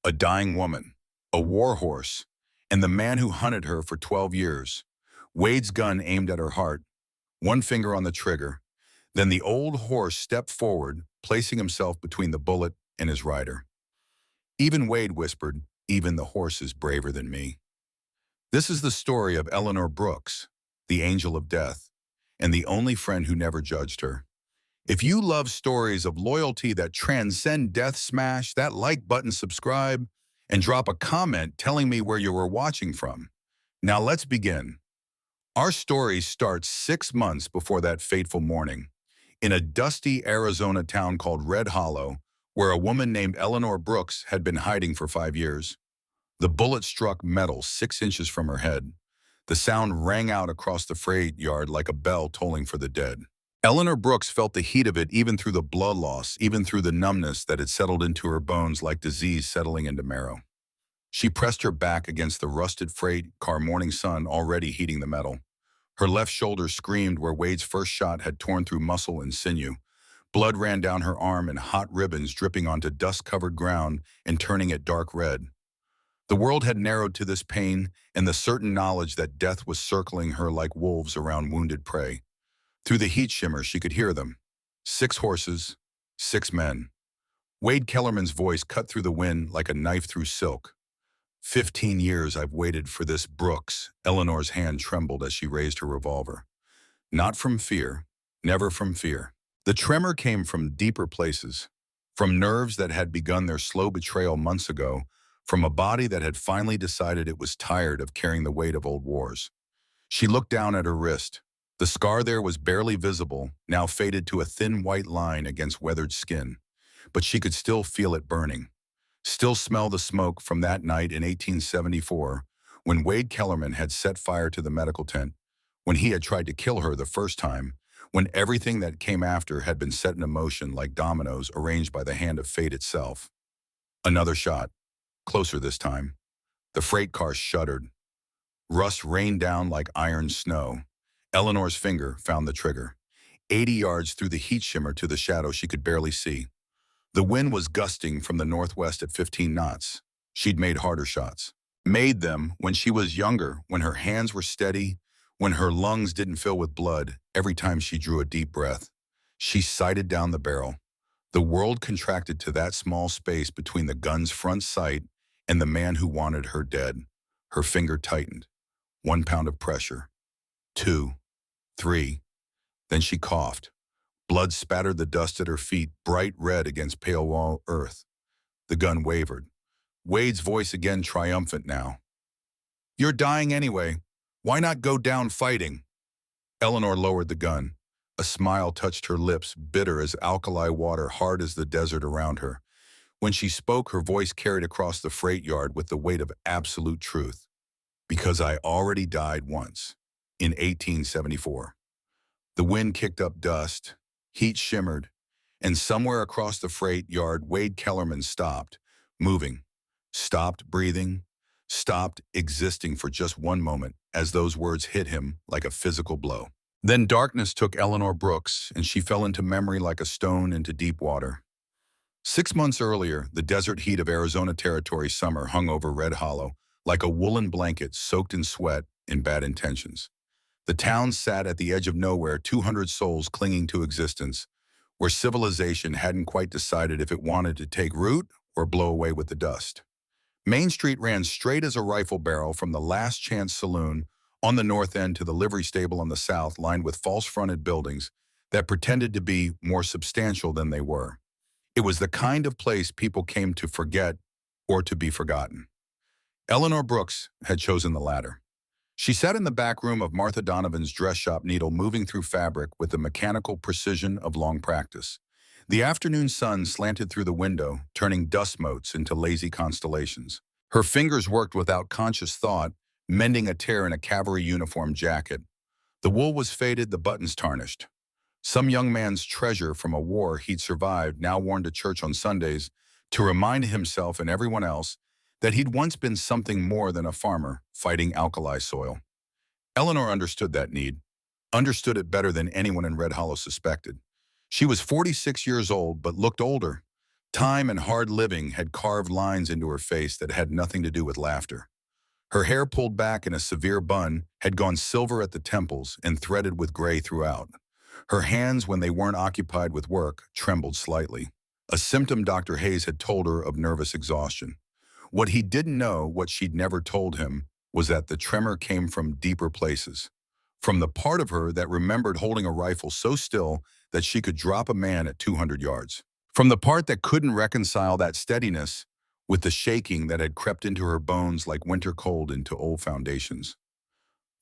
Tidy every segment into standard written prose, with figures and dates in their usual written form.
a dying woman, a war horse, and the man who hunted her for 12 years. Wade's gun aimed at her heart, one finger on the trigger. Then the old horse stepped forward, placing himself between the bullet and his rider. Even Wade whispered, "Even the horse is braver than me." This is the story of Eleanor Brooks, the angel of death, and the only friend who never judged her. If you love stories of loyalty that transcend death, smash that like button, subscribe, and drop a comment telling me where you were watching from. Now let's begin. Our story starts 6 months before that fateful morning, in a dusty Arizona town called Red Hollow, where a woman named Eleanor Brooks had been hiding for 5 years. The bullet struck metal 6 inches from her head. The sound rang out across the freight yard like a bell tolling for the dead. Eleanor Brooks felt the heat of it even through the blood loss, even through the numbness that had settled into her bones like disease settling into marrow. She pressed her back against the rusted freight car morning sun already heating the metal. Her left shoulder screamed where Wade's first shot had torn through muscle and sinew. Blood ran down her arm in hot ribbons dripping onto dust-covered ground and turning it dark red. The world had narrowed to this pain and the certain knowledge that death was circling her like wolves around wounded prey. Through the heat shimmer, she could hear them. 6 horses, 6 men. Wade Kellerman's voice cut through the wind like a knife through silk. 15 years I've waited for this, Brooks. Eleanor's hand trembled as she raised her revolver. Not from fear, never from fear. The tremor came from deeper places, from nerves that had begun their slow betrayal months ago, from a body that had finally decided it was tired of carrying the weight of old wars. She looked down at her wrist. The scar there was barely visible, now faded to a thin white line against weathered skin. But she could still feel it burning. Still smell the smoke from that night in 1874, when Wade Kellerman had set fire to the medical tent, when he had tried to kill her the first time, when everything that came after had been set in motion like dominoes arranged by the hand of fate itself. Another shot, closer this time. The freight car shuddered. Rust rained down like iron snow. Eleanor's finger found the trigger. 80 yards through the heat shimmer to the shadow she could barely see. The wind was gusting from the northwest at 15 knots. She'd made harder shots. Made them when she was younger, when her hands were steady, when her lungs didn't fill with blood every time she drew a deep breath. She sighted down the barrel. The world contracted to that small space between the gun's front sight and the man who wanted her dead. Her finger tightened. 1 pound of pressure. 2, 3. Then she coughed. Blood spattered the dust at her feet, bright red against pale wall earth. The gun wavered. Wade's voice again triumphant now. "You're dying anyway. Why not go down fighting?" Eleanor lowered the gun. A smile touched her lips, bitter as alkali water, hard as the desert around her. When she spoke, her voice carried across the freight yard with the weight of absolute truth. "Because I already died once, in 1874. The wind kicked up dust. Heat shimmered, and somewhere across the freight yard, Wade Kellerman stopped, moving, stopped breathing, stopped existing for just one moment as those words hit him like a physical blow. Then darkness took Eleanor Brooks, and she fell into memory like a stone into deep water. 6 months earlier, the desert heat of Arizona Territory summer hung over Red Hollow like a woolen blanket soaked in sweat and bad intentions. The town sat at the edge of nowhere, 200 souls clinging to existence, where civilization hadn't quite decided if it wanted to take root or blow away with the dust. Main Street ran straight as a rifle barrel from the Last Chance Saloon on the north end to the livery stable on the south, lined with false-fronted buildings that pretended to be more substantial than they were. It was the kind of place people came to forget or to be forgotten. Eleanor Brooks had chosen the latter. She sat in the back room of Martha Donovan's dress shop, needle moving through fabric with the mechanical precision of long practice. The afternoon sun slanted through the window, turning dust motes into lazy constellations. Her fingers worked without conscious thought, mending a tear in a cavalry uniform jacket. The wool was faded, the buttons tarnished. Some young man's treasure from a war he'd survived, now worn to church on Sundays, to remind himself and everyone else that he'd once been something more than a farmer fighting alkali soil. Eleanor understood that need, understood it better than anyone in Red Hollow suspected. She was 46 years old, but looked older. Time and hard living had carved lines into her face that had nothing to do with laughter. Her hair pulled back in a severe bun had gone silver at the temples and threaded with gray throughout. Her hands, when they weren't occupied with work, trembled slightly. A symptom Dr. Hayes had told her of nervous exhaustion. What he didn't know, what she'd never told him, was that the tremor came from deeper places. From the part of her that remembered holding a rifle so still that she could drop a man at 200 yards. From the part that couldn't reconcile that steadiness with the shaking that had crept into her bones like winter cold into old foundations.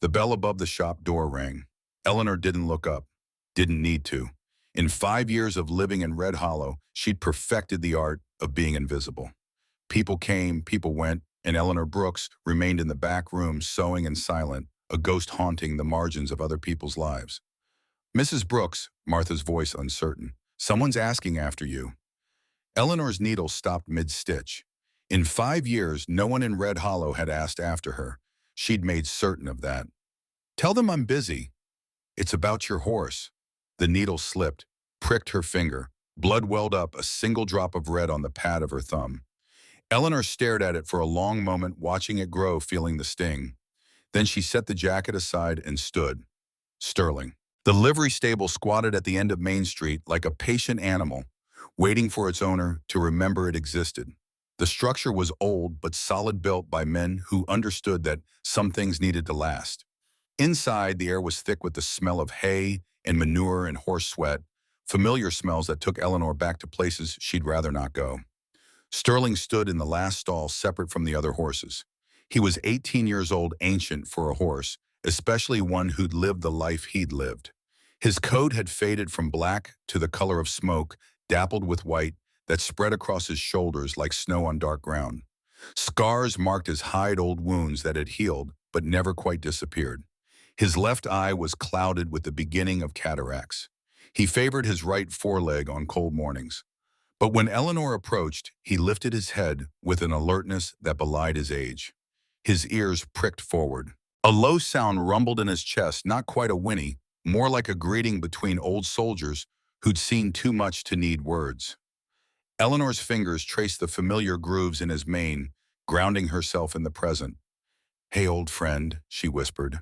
The bell above the shop door rang. Eleanor didn't look up, didn't need to. In 5 years of living in Red Hollow, she'd perfected the art of being invisible. People came, people went, and Eleanor Brooks remained in the back room sewing and silent, a ghost haunting the margins of other people's lives. "Mrs. Brooks," Martha's voice uncertain, "someone's asking after you." Eleanor's needle stopped mid-stitch. In 5 years, no one in Red Hollow had asked after her. She'd made certain of that. "Tell them I'm busy." "It's about your horse." The needle slipped, pricked her finger. Blood welled up, a single drop of red on the pad of her thumb. Eleanor stared at it for a long moment, watching it grow, feeling the sting. Then she set the jacket aside and stood. Sterling. The livery stable squatted at the end of Main Street like a patient animal, waiting for its owner to remember it existed. The structure was old but solid, built by men who understood that some things needed to last. Inside, the air was thick with the smell of hay and manure and horse sweat, familiar smells that took Eleanor back to places she'd rather not go. Sterling stood in the last stall, separate from the other horses. He was 18 years old, ancient for a horse, especially one who'd lived the life he'd lived. His coat had faded from black to the color of smoke, dappled with white, that spread across his shoulders like snow on dark ground. Scars marked his hide, old wounds that had healed but never quite disappeared. His left eye was clouded with the beginning of cataracts. He favored his right foreleg on cold mornings. But when Eleanor approached, he lifted his head with an alertness that belied his age. His ears pricked forward. A low sound rumbled in his chest, not quite a whinny, more like a greeting between old soldiers who'd seen too much to need words. Eleanor's fingers traced the familiar grooves in his mane, grounding herself in the present. "Hey, old friend," she whispered.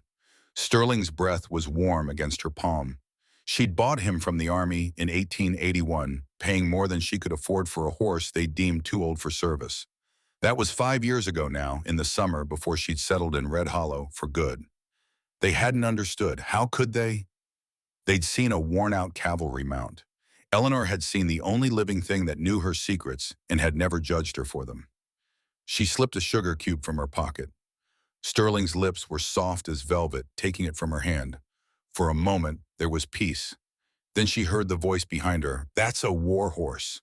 Sterling's breath was warm against her palm. She'd bought him from the army in 1881, paying more than she could afford for a horse they deemed too old for service. That was 5 years ago now, in the summer before she'd settled in Red Hollow for good. They hadn't understood. How could they? They'd seen a worn-out cavalry mount. Eleanor had seen the only living thing that knew her secrets and had never judged her for them. She slipped a sugar cube from her pocket. Sterling's lips were soft as velvet, taking it from her hand. For a moment, there was peace. Then she heard the voice behind her. "That's a war horse."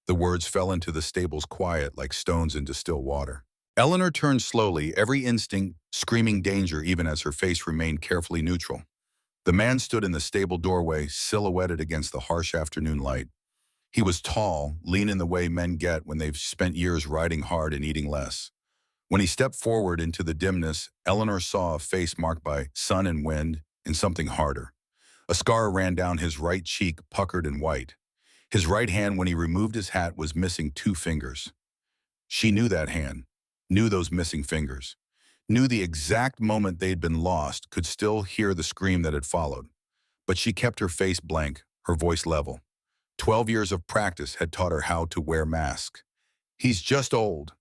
The words fell into the stable's quiet like stones into still water. Eleanor turned slowly, every instinct screaming danger even as her face remained carefully neutral. The man stood in the stable doorway, silhouetted against the harsh afternoon light. He was tall, lean in the way men get when they've spent years riding hard and eating less. When he stepped forward into the dimness, Eleanor saw a face marked by sun and wind and something harder. A scar ran down his right cheek, puckered and white. His right hand, when he removed his hat, was missing 2 fingers. She knew that hand, knew those missing fingers, knew the exact moment they'd been lost, could still hear the scream that had followed. But she kept her face blank, her voice level. 12 years of practice had taught her how to wear masks. "He's just old."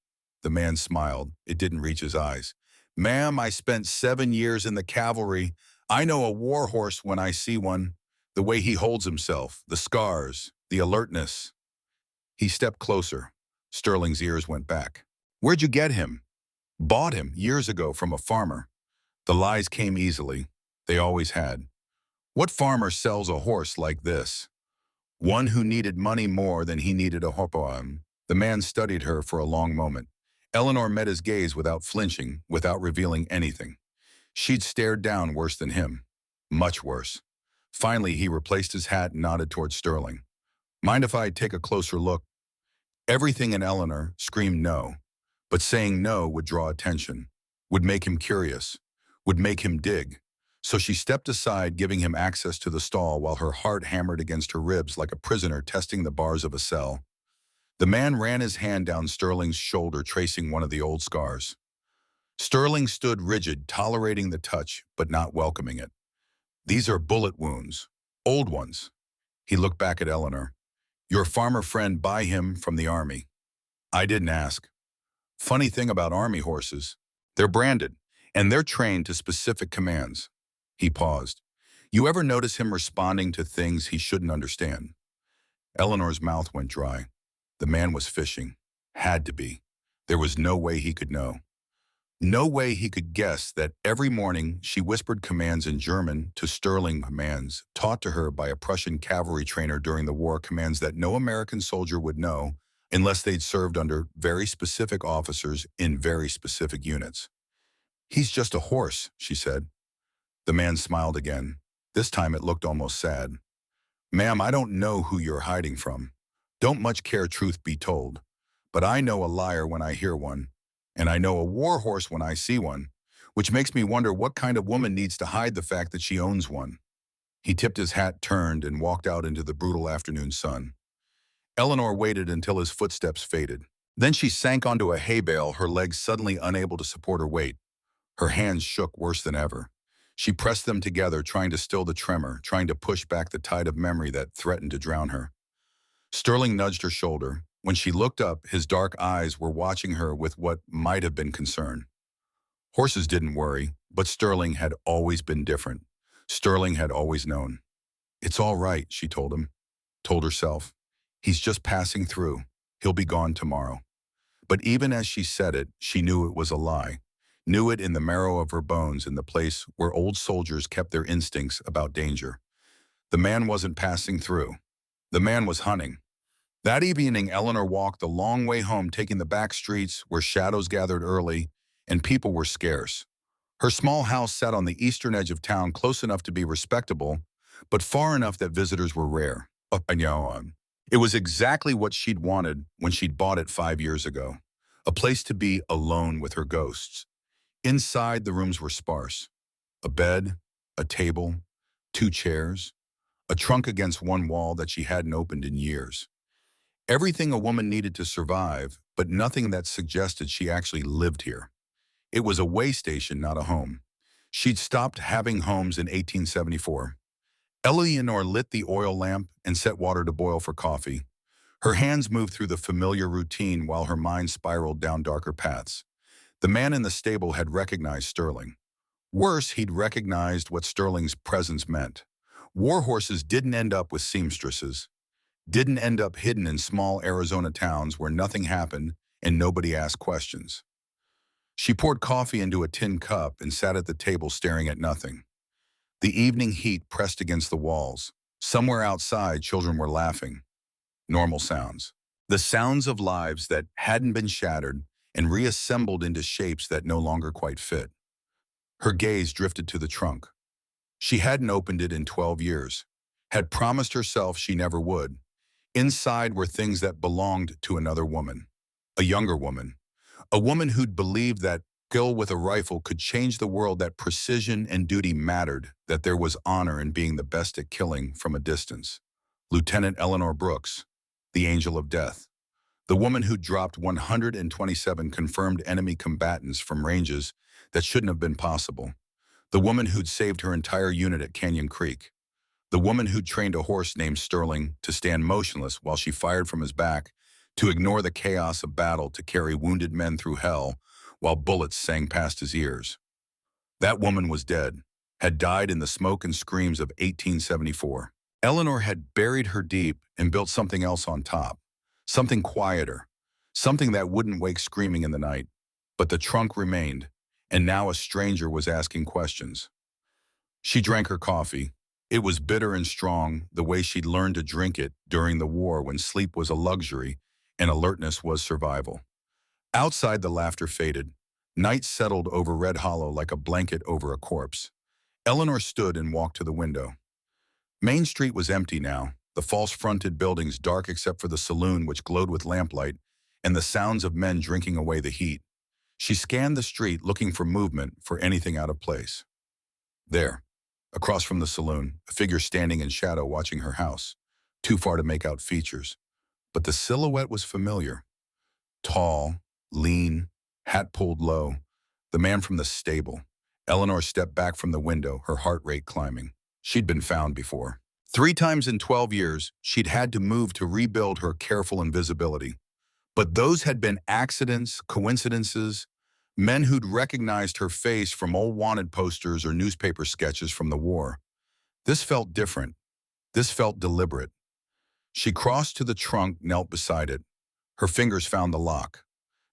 The man smiled. It didn't reach his eyes. "Ma'am, I spent 7 years in the cavalry. I know a war horse when I see one. The way he holds himself, the scars, the alertness." He stepped closer. Sterling's ears went back. "Where'd you get him?" "Bought him years ago from a farmer." The lies came easily. They always had. "What farmer sells a horse like this?" "One who needed money more than he needed a hopoam." The man studied her for a long moment. Eleanor met his gaze without flinching, without revealing anything. She'd stared down worse than him. Much worse. Finally, he replaced his hat and nodded toward Sterling. "Mind if I take a closer look?" Everything in Eleanor screamed no, but saying no would draw attention, would make him curious, would make him dig. So she stepped aside, giving him access to the stall while her heart hammered against her ribs like a prisoner testing the bars of a cell. The man ran his hand down Sterling's shoulder, tracing one of the old scars. Sterling stood rigid, tolerating the touch, but not welcoming it. These are bullet wounds. Old ones. He looked back at Eleanor. Your farmer friend buy him from the army. I didn't ask. Funny thing about army horses. They're branded, and they're trained to specific commands. He paused. You ever notice him responding to things he shouldn't understand? Eleanor's mouth went dry. The man was fishing. Had to be. There was no way he could know. No way he could guess that every morning she whispered commands in German to Sterling, commands taught to her by a Prussian cavalry trainer during the war, commands that no American soldier would know unless they'd served under very specific officers in very specific units. He's just a horse, she said. The man smiled again. This time it looked almost sad. Ma'am, I don't know who you're hiding from. Don't much care, truth be told. But I know a liar when I hear one, and I know a war horse when I see one, which makes me wonder what kind of woman needs to hide the fact that she owns one. He tipped his hat, turned, and walked out into the brutal afternoon sun. Eleanor waited until his footsteps faded. Then she sank onto a hay bale, her legs suddenly unable to support her weight. Her hands shook worse than ever. She pressed them together, trying to still the tremor, trying to push back the tide of memory that threatened to drown her. Sterling nudged her shoulder. When she looked up, his dark eyes were watching her with what might have been concern. Horses didn't worry, but Sterling had always been different. Sterling had always known. It's all right, she told herself. He's just passing through. He'll be gone tomorrow. But even as she said it, she knew it was a lie. Knew it in the marrow of her bones, in the place where old soldiers kept their instincts about danger. The man wasn't passing through. The man was hunting. That evening, Eleanor walked the long way home, taking the back streets where shadows gathered early and people were scarce. Her small house sat on the eastern edge of town, close enough to be respectable, but far enough that visitors were rare. It was exactly what she'd wanted when she'd bought it 5 years ago. A place to be alone with her ghosts. Inside, the rooms were sparse. A bed, a table, 2 chairs, a trunk against one wall that she hadn't opened in years. Everything a woman needed to survive, but nothing that suggested she actually lived here. It was a way station, not a home. She'd stopped having homes in 1874. Eleanor lit the oil lamp and set water to boil for coffee. Her hands moved through the familiar routine while her mind spiraled down darker paths. The man in the stable had recognized Sterling. Worse, he'd recognized what Sterling's presence meant. War horses didn't end up with seamstresses. Didn't end up hidden in small Arizona towns where nothing happened and nobody asked questions. She poured coffee into a tin cup and sat at the table staring at nothing. The evening heat pressed against the walls. Somewhere outside, children were laughing. Normal sounds. The sounds of lives that hadn't been shattered and reassembled into shapes that no longer quite fit. Her gaze drifted to the trunk. She hadn't opened it in 12 years. Had promised herself she never would. Inside were things that belonged to another woman. A younger woman. A woman who'd believed that skill with a rifle could change the world, that precision and duty mattered, that there was honor in being the best at killing from a distance. Lieutenant Eleanor Brooks, the angel of death. The woman who dropped 127 confirmed enemy combatants from ranges that shouldn't have been possible. The woman who'd saved her entire unit at Canyon Creek. The woman who'd trained a horse named Sterling to stand motionless while she fired from his back, to ignore the chaos of battle, to carry wounded men through hell while bullets sang past his ears. That woman was dead, had died in the smoke and screams of 1874. Eleanor had buried her deep and built something else on top. Something quieter, something that wouldn't wake screaming in the night. But the trunk remained, and now a stranger was asking questions. She drank her coffee. It was bitter and strong, the way she'd learned to drink it during the war, when sleep was a luxury and alertness was survival. Outside, the laughter faded. Night settled over Red Hollow like a blanket over a corpse. Eleanor stood and walked to the window. Main Street was empty now, the false-fronted buildings dark except for the saloon, which glowed with lamplight, and the sounds of men drinking away the heat. She scanned the street, looking for movement, for anything out of place. There, across from the saloon, a figure standing in shadow watching her house, too far to make out features. but the silhouette was familiar. Tall, lean, hat pulled low. The man from the stable. Eleanor stepped back from the window, her heart rate climbing. She'd been found before. 3 times in 12 years, she'd had to move to rebuild her careful invisibility. But those had been accidents, coincidences, men who'd recognized her face from old wanted posters or newspaper sketches from the war. This felt different. This felt deliberate. She crossed to the trunk, knelt beside it. Her fingers found the lock.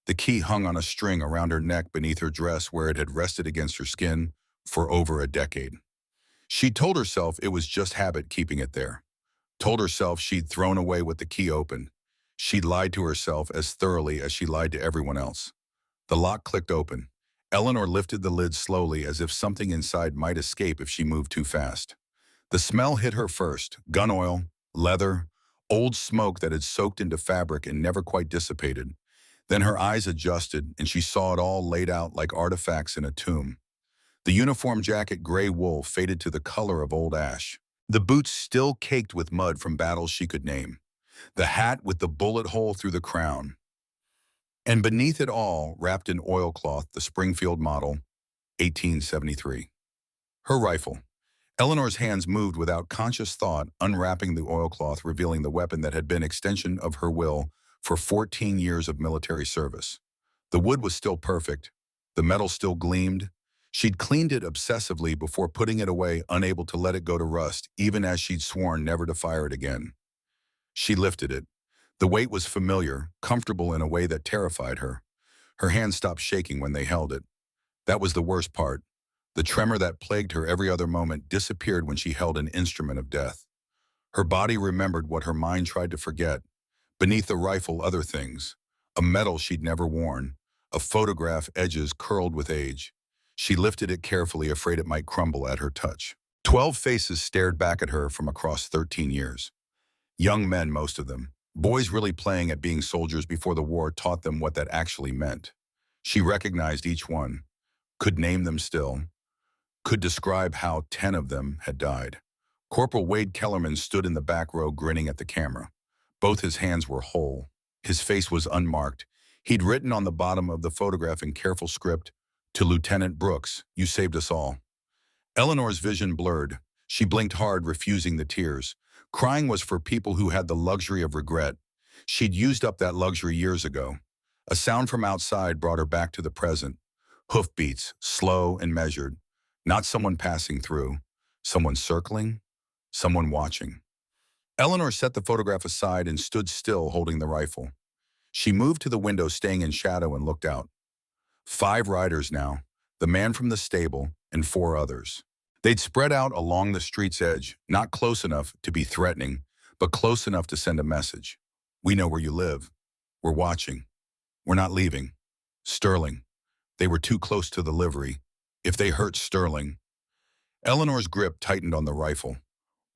The key hung on a string around her neck beneath her dress where it had rested against her skin for over a decade. She told herself it was just habit keeping it there. Told herself she'd thrown away with the key open. She'd lied to herself as thoroughly as she lied to everyone else. The lock clicked open. Eleanor lifted the lid slowly as if something inside might escape if she moved too fast. The smell hit her first: gun oil, leather, old smoke that had soaked into fabric and never quite dissipated. Then her eyes adjusted and she saw it all laid out like artifacts in a tomb. The uniform jacket, gray wool, faded to the color of old ash. The boots still caked with mud from battles she could name. The hat with the bullet hole through the crown. And beneath it all, wrapped in oilcloth, the Springfield model, 1873. Her rifle. Eleanor's hands moved without conscious thought, unwrapping the oilcloth, revealing the weapon that had been extension of her will for 14 years of military service. The wood was still perfect. The metal still gleamed. She'd cleaned it obsessively before putting it away, unable to let it go to rust, even as she'd sworn never to fire it again. She lifted it. The weight was familiar, comfortable in a way that terrified her. Her hands stopped shaking when they held it. That was the worst part. The tremor that plagued her every other moment disappeared when she held an instrument of death. Her body remembered what her mind tried to forget. Beneath the rifle, other things. A medal she'd never worn. A photograph, edges curled with age. She lifted it carefully, afraid it might crumble at her touch. 12 faces stared back at her from across 13 years. Young men, most of them. Boys really playing at being soldiers before the war taught them what that actually meant. She recognized each one, could name them still, could describe how 10 of them had died. Corporal Wade Kellerman stood in the back row grinning at the camera. Both his hands were whole. His face was unmarked. He'd written on the bottom of the photograph in careful script, "To Lieutenant Brooks, you saved us all." Eleanor's vision blurred. She blinked hard, refusing the tears. Crying was for people who had the luxury of regret. She'd used up that luxury years ago. A sound from outside brought her back to the present. Hoofbeats, slow and measured. Not someone passing through. Someone circling. Someone watching. Eleanor set the photograph aside and stood still, holding the rifle. She moved to the window, staying in shadow, and looked out. 5 riders now, the man from the stable and 4 others. They'd spread out along the street's edge, not close enough to be threatening, but close enough to send a message. "We know where you live. We're watching. We're not leaving." Sterling. They were too close to the livery. If they hurt Sterling. Eleanor's grip tightened on the rifle.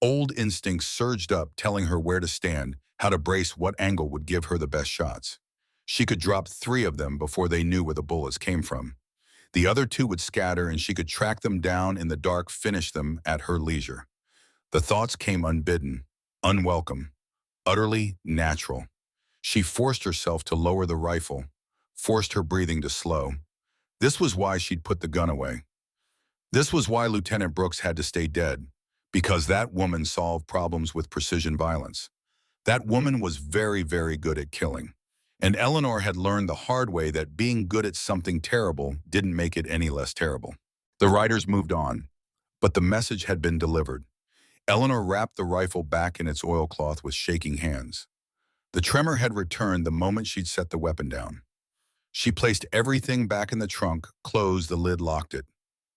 Old instincts surged up, telling her where to stand, how to brace, what angle would give her the best shots. She could drop 3 of them before they knew where the bullets came from. The other 2 would scatter, and she could track them down in the dark, finish them at her leisure. The thoughts came unbidden, unwelcome, utterly natural. She forced herself to lower the rifle, forced her breathing to slow. This was why she'd put the gun away. This was why Lieutenant Brooks had to stay dead, because that woman solved problems with precision violence. That woman was very, very good at killing. And Eleanor had learned the hard way that being good at something terrible didn't make it any less terrible. The riders moved on, but the message had been delivered. Eleanor wrapped the rifle back in its oilcloth with shaking hands. The tremor had returned the moment she'd set the weapon down. She placed everything back in the trunk, closed the lid, locked it.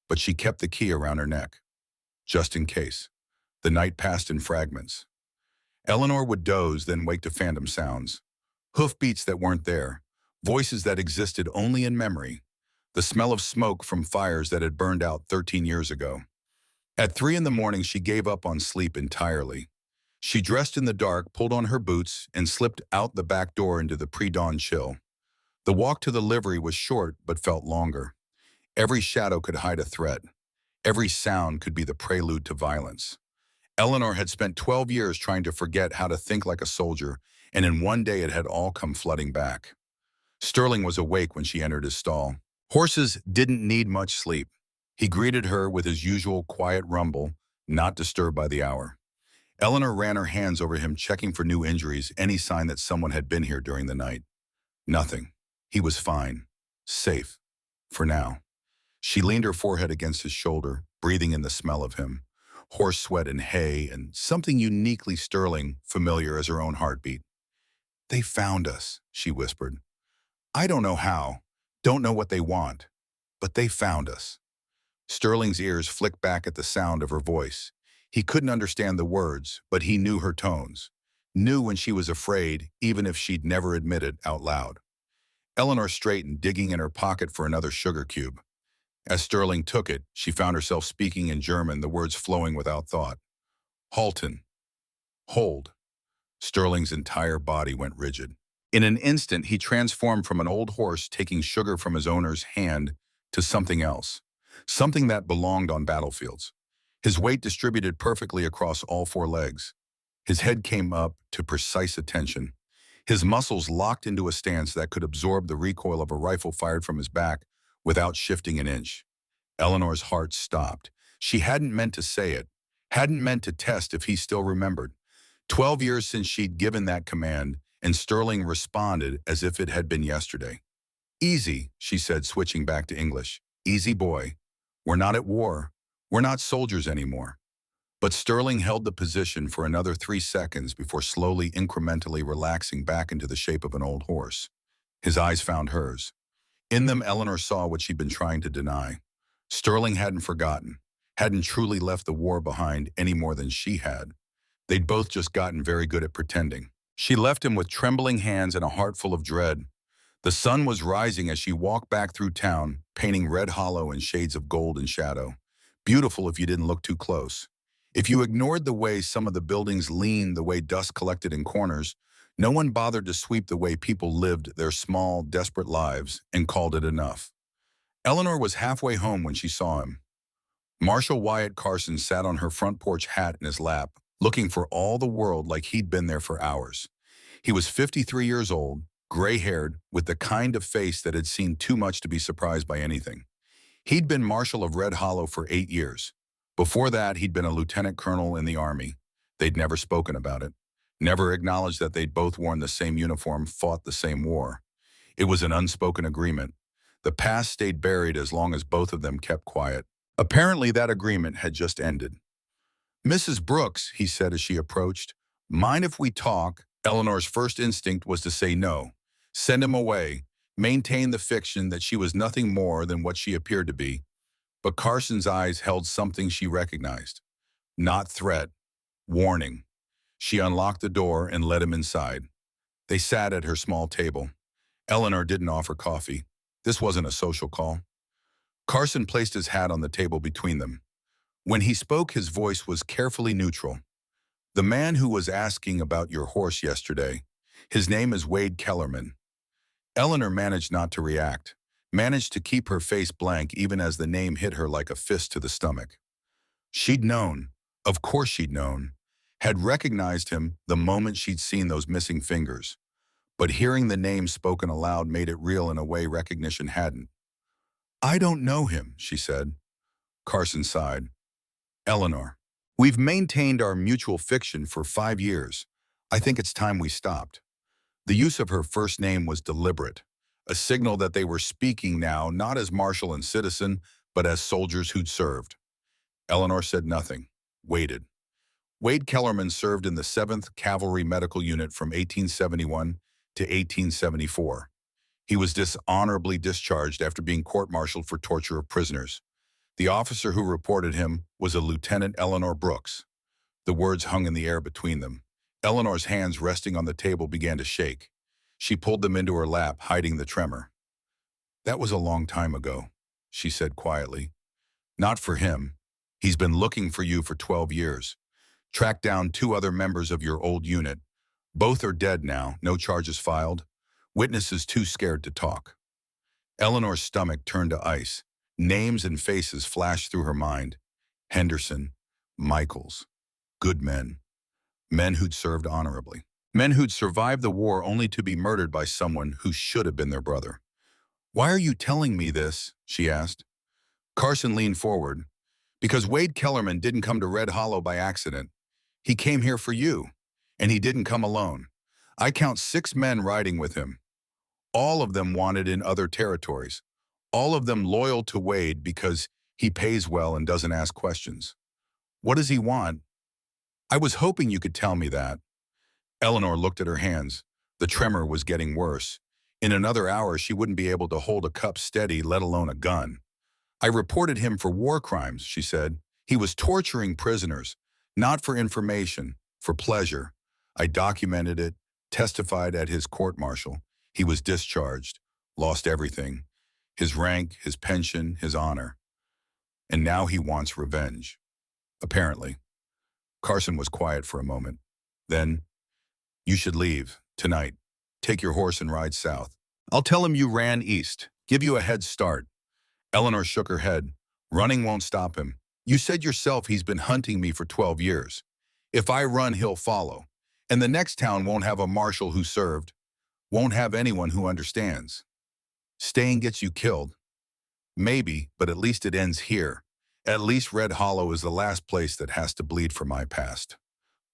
But she kept the key around her neck, just in case. The night passed in fragments. Eleanor would doze, then wake to phantom sounds. Hoofbeats that weren't there, voices that existed only in memory, the smell of smoke from fires that had burned out 13 years ago. At 3 in the morning, she gave up on sleep entirely. She dressed in the dark, pulled on her boots, and slipped out the back door into the pre-dawn chill. The walk to the livery was short, but felt longer. Every shadow could hide a threat. Every sound could be the prelude to violence. Eleanor had spent 12 years trying to forget how to think like a soldier, and in one day it had all come flooding back. Sterling was awake when she entered his stall. Horses didn't need much sleep. He greeted her with his usual quiet rumble, not disturbed by the hour. Eleanor ran her hands over him, checking for new injuries, any sign that someone had been here during the night. Nothing. He was fine. Safe. For now. She leaned her forehead against his shoulder, breathing in the smell of him. Horse sweat and hay, and something uniquely Sterling, familiar as her own heartbeat. "They found us," she whispered. "I don't know how, don't know what they want, but they found us." Sterling's ears flicked back at the sound of her voice. He couldn't understand the words, but he knew her tones. Knew when she was afraid, even if she'd never admit it out loud. Eleanor straightened, digging in her pocket for another sugar cube. As Sterling took it, she found herself speaking in German, the words flowing without thought. "Halten. Hold." Sterling's entire body went rigid. In an instant, he transformed from an old horse taking sugar from his owner's hand to something else. Something that belonged on battlefields. His weight distributed perfectly across all four legs. His head came up to precise attention. His muscles locked into a stance that could absorb the recoil of a rifle fired from his back without shifting an inch. Eleanor's heart stopped. She hadn't meant to say it, hadn't meant to test if he still remembered. 12 years since she'd given that command, and Sterling responded as if it had been yesterday. "Easy," she said, switching back to English. "Easy, boy. We're not at war. We're not soldiers anymore." But Sterling held the position for another 3 seconds before slowly, incrementally relaxing back into the shape of an old horse. His eyes found hers. In them, Eleanor saw what she'd been trying to deny. Sterling hadn't forgotten, hadn't truly left the war behind any more than she had. They'd both just gotten very good at pretending. She left him with trembling hands and a heart full of dread. The sun was rising as she walked back through town, painting Red Hollow in shades of gold and shadow. Beautiful if you didn't look too close. If you ignored the way some of the buildings leaned, the way dust collected in corners, no one bothered to sweep the way people lived their small, desperate lives and called it enough. Eleanor was halfway home when she saw him. Marshal Wyatt Carson sat on her front porch, hat in his lap, looking for all the world like he'd been there for hours. He was 53 years old, gray-haired, with the kind of face that had seen too much to be surprised by anything. He'd been Marshal of Red Hollow for 8 years. Before that, he'd been a lieutenant colonel in the Army. They'd never spoken about it, never acknowledged that they'd both worn the same uniform, fought the same war. It was an unspoken agreement. The past stayed buried as long as both of them kept quiet. Apparently, that agreement had just ended. "Mrs. Brooks," he said as she approached, "mind if we talk?" Eleanor's first instinct was to say no, send him away, maintain the fiction that she was nothing more than what she appeared to be. But Carson's eyes held something she recognized. Not threat, warning. She unlocked the door and let him inside. They sat at her small table. Eleanor didn't offer coffee. This wasn't a social call. Carson placed his hat on the table between them. When he spoke, his voice was carefully neutral. "The man who was asking about your horse yesterday, his name is Wade Kellerman." Eleanor managed not to react, managed to keep her face blank even as the name hit her like a fist to the stomach. She'd known, of course she'd known, had recognized him the moment she'd seen those missing fingers. But hearing the name spoken aloud made it real in a way recognition hadn't. "I don't know him," she said. Carson sighed. "Eleanor, we've maintained our mutual fiction for 5 years. I think it's time we stopped." The use of her first name was deliberate, a signal that they were speaking now not as marshal and citizen, but as soldiers who'd served. Eleanor said nothing, waited. Wade Kellerman served in the 7th Cavalry Medical Unit from 1871 to 1874. He was dishonorably discharged after being court-martialed for torture of prisoners. The officer who reported him was a Lieutenant Eleanor Brooks. The words hung in the air between them. Eleanor's hands resting on the table began to shake. She pulled them into her lap, hiding the tremor. "That was a long time ago," she said quietly. "Not for him. He's been looking for you for 12 years. Tracked down 2 other members of your old unit. Both are dead now, no charges filed. Witnesses too scared to talk." Eleanor's stomach turned to ice. Names and faces flashed through her mind. Henderson, Michaels. Good men. Men who'd served honorably. Men who'd survived the war only to be murdered by someone who should have been their brother. "Why are you telling me this?" she asked. Carson leaned forward. "Because Wade Kellerman didn't come to Red Hollow by accident. He came here for you, and he didn't come alone. I count 6 men riding with him. All of them wanted in other territories. All of them loyal to Wade because he pays well and doesn't ask questions. What does he want? I was hoping you could tell me that." Eleanor looked at her hands. The tremor was getting worse. In another hour, she wouldn't be able to hold a cup steady, let alone a gun. "I reported him for war crimes," she said. "He was torturing prisoners, not for information, for pleasure. I documented it, testified at his court-martial. He was discharged, lost everything, his rank, his pension, his honor. And now he wants revenge, apparently." Carson was quiet for a moment. Then, "You should leave, tonight. Take your horse and ride south. I'll tell him you ran east, give you a head start." Eleanor shook her head. "Running won't stop him. You said yourself he's been hunting me for 12 years. If I run, he'll follow. And the next town won't have a marshal who served, won't have anyone who understands. Staying gets you killed. Maybe, but at least it ends here. At least Red Hollow is the last place that has to bleed for my past."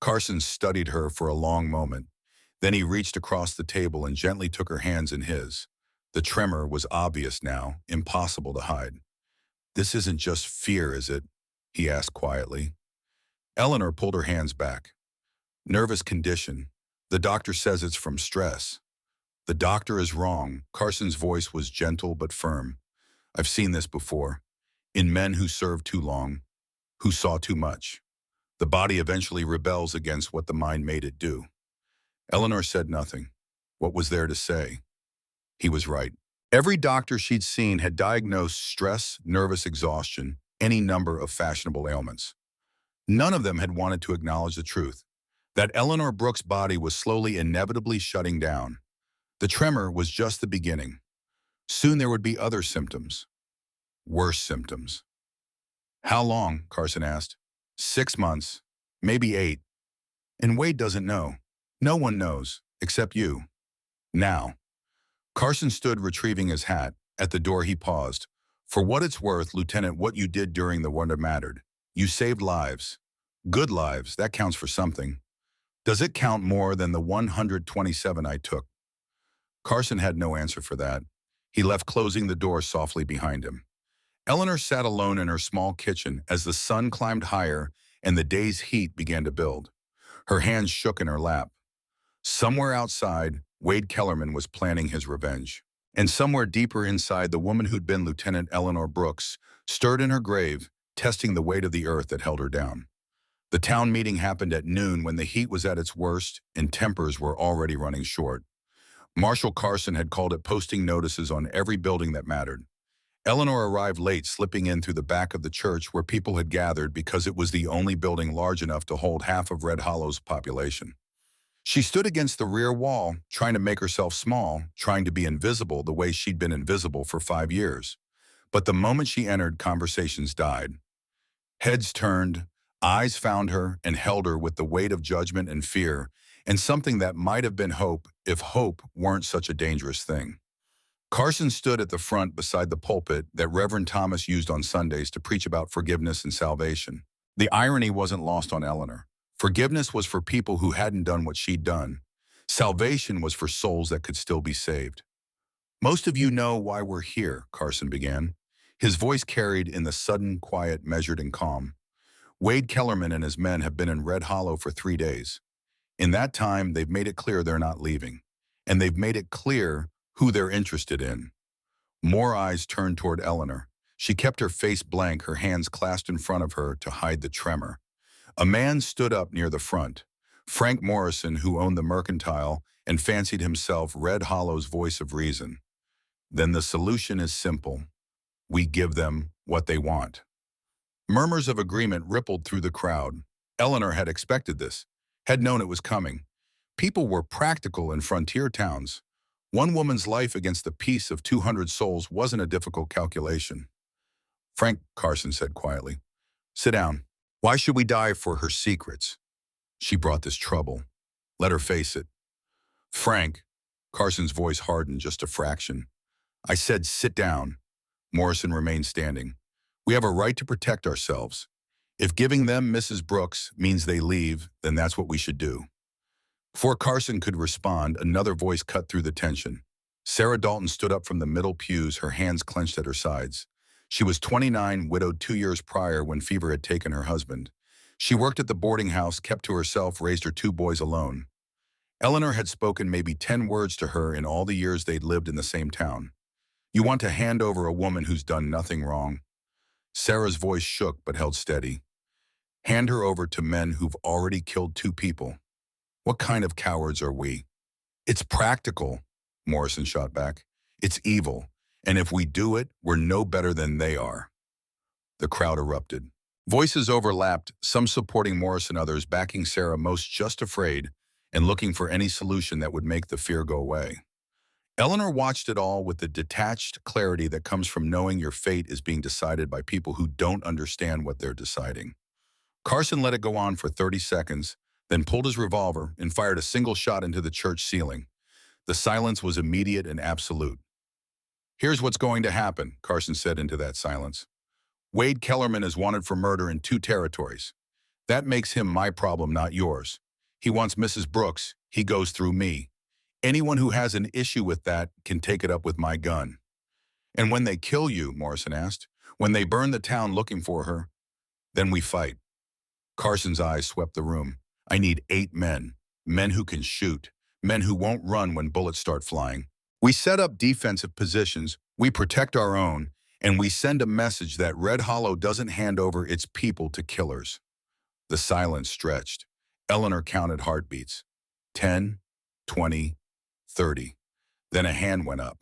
Carson studied her for a long moment. Then he reached across the table and gently took her hands in his. The tremor was obvious now, impossible to hide. "This isn't just fear, is it?" he asked quietly. Eleanor pulled her hands back. "Nervous condition. The doctor says it's from stress." "The doctor is wrong." Carson's voice was gentle but firm. "I've seen this before. In men who served too long, who saw too much. The body eventually rebels against what the mind made it do." Eleanor said nothing. What was there to say? He was right. Every doctor she'd seen had diagnosed stress, nervous exhaustion, any number of fashionable ailments. None of them had wanted to acknowledge the truth, that Eleanor Brooks' body was slowly, inevitably shutting down. The tremor was just the beginning. Soon there would be other symptoms. Worse symptoms. "How long?" Carson asked. 6 months, maybe 8. And Wade doesn't know. No one knows, except you. Now." Carson stood retrieving his hat. At the door he paused. "For what it's worth, Lieutenant, what you did during the wonder mattered. You saved lives. Good lives, that counts for something. Does it count more than the 127 I took?" Carson had no answer for that. He left, closing the door softly behind him. Eleanor sat alone in her small kitchen as the sun climbed higher and the day's heat began to build. Her hands shook in her lap. Somewhere outside, Wade Kellerman was planning his revenge. And somewhere deeper inside, the woman who'd been Lieutenant Eleanor Brooks stirred in her grave, testing the weight of the earth that held her down. The town meeting happened at noon when the heat was at its worst and tempers were already running short. Marshal Carson had called it posting notices on every building that mattered. Eleanor arrived late, slipping in through the back of the church where people had gathered because it was the only building large enough to hold half of Red Hollow's population. She stood against the rear wall, trying to make herself small, trying to be invisible the way she'd been invisible for 5 years. But the moment she entered, conversations died. Heads turned, eyes found her and held her with the weight of judgment and fear, and something that might have been hope if hope weren't such a dangerous thing. Carson stood at the front beside the pulpit that Reverend Thomas used on Sundays to preach about forgiveness and salvation. The irony wasn't lost on Eleanor. Forgiveness was for people who hadn't done what she'd done. Salvation was for souls that could still be saved. "Most of you know why we're here," Carson began. His voice carried in the sudden quiet, measured and calm. "Wade Kellerman and his men have been in Red Hollow for 3 days. In that time, they've made it clear they're not leaving. And they've made it clear who they're interested in." More eyes turned toward Eleanor. She kept her face blank, her hands clasped in front of her to hide the tremor. A man stood up near the front. Frank Morrison, who owned the Mercantile and fancied himself Red Hollow's voice of reason. "Then the solution is simple. We give them what they want." Murmurs of agreement rippled through the crowd. Eleanor had expected this, had known it was coming. People were practical in frontier towns. One woman's life against the peace of 200 souls wasn't a difficult calculation. "Frank," Carson said quietly, "sit down. Why should we die for her secrets? She brought this trouble. Let her face it. Frank, Carson's voice hardened just a fraction. I said, sit down. Morrison remained standing. We have a right to protect ourselves. If giving them Mrs. Brooks means they leave, then that's what we should do. Before Carson could respond, another voice cut through the tension. Sarah Dalton stood up from the middle pews, her hands clenched at her sides. She was 29, widowed 2 years prior when fever had taken her husband. She worked at the boarding house, kept to herself, raised her 2 boys alone. Eleanor had spoken maybe 10 words to her in all the years they'd lived in the same town. You want to hand over a woman who's done nothing wrong? Sarah's voice shook but held steady. Hand her over to men who've already killed 2 people. What kind of cowards are we? It's practical, Morrison shot back. It's evil, and if we do it, we're no better than they are. The crowd erupted. Voices overlapped, some supporting Morrison, others backing Sarah, most just afraid and looking for any solution that would make the fear go away. Eleanor watched it all with the detached clarity that comes from knowing your fate is being decided by people who don't understand what they're deciding. Carson let it go on for 30 seconds, then pulled his revolver and fired a single shot into the church ceiling. The silence was immediate and absolute. Here's what's going to happen, Carson said into that silence. Wade Kellerman is wanted for murder in 2 territories. That makes him my problem, not yours. He wants Mrs. Brooks. He goes through me. Anyone who has an issue with that can take it up with my gun. And when they kill you, Morrison asked, when they burn the town looking for her, then we fight. Carson's eyes swept the room. I need 8 men, men who can shoot, men who won't run when bullets start flying. We set up defensive positions, we protect our own, and we send a message that Red Hollow doesn't hand over its people to killers. The silence stretched. Eleanor counted heartbeats. 10, 20, 30. Then a hand went up.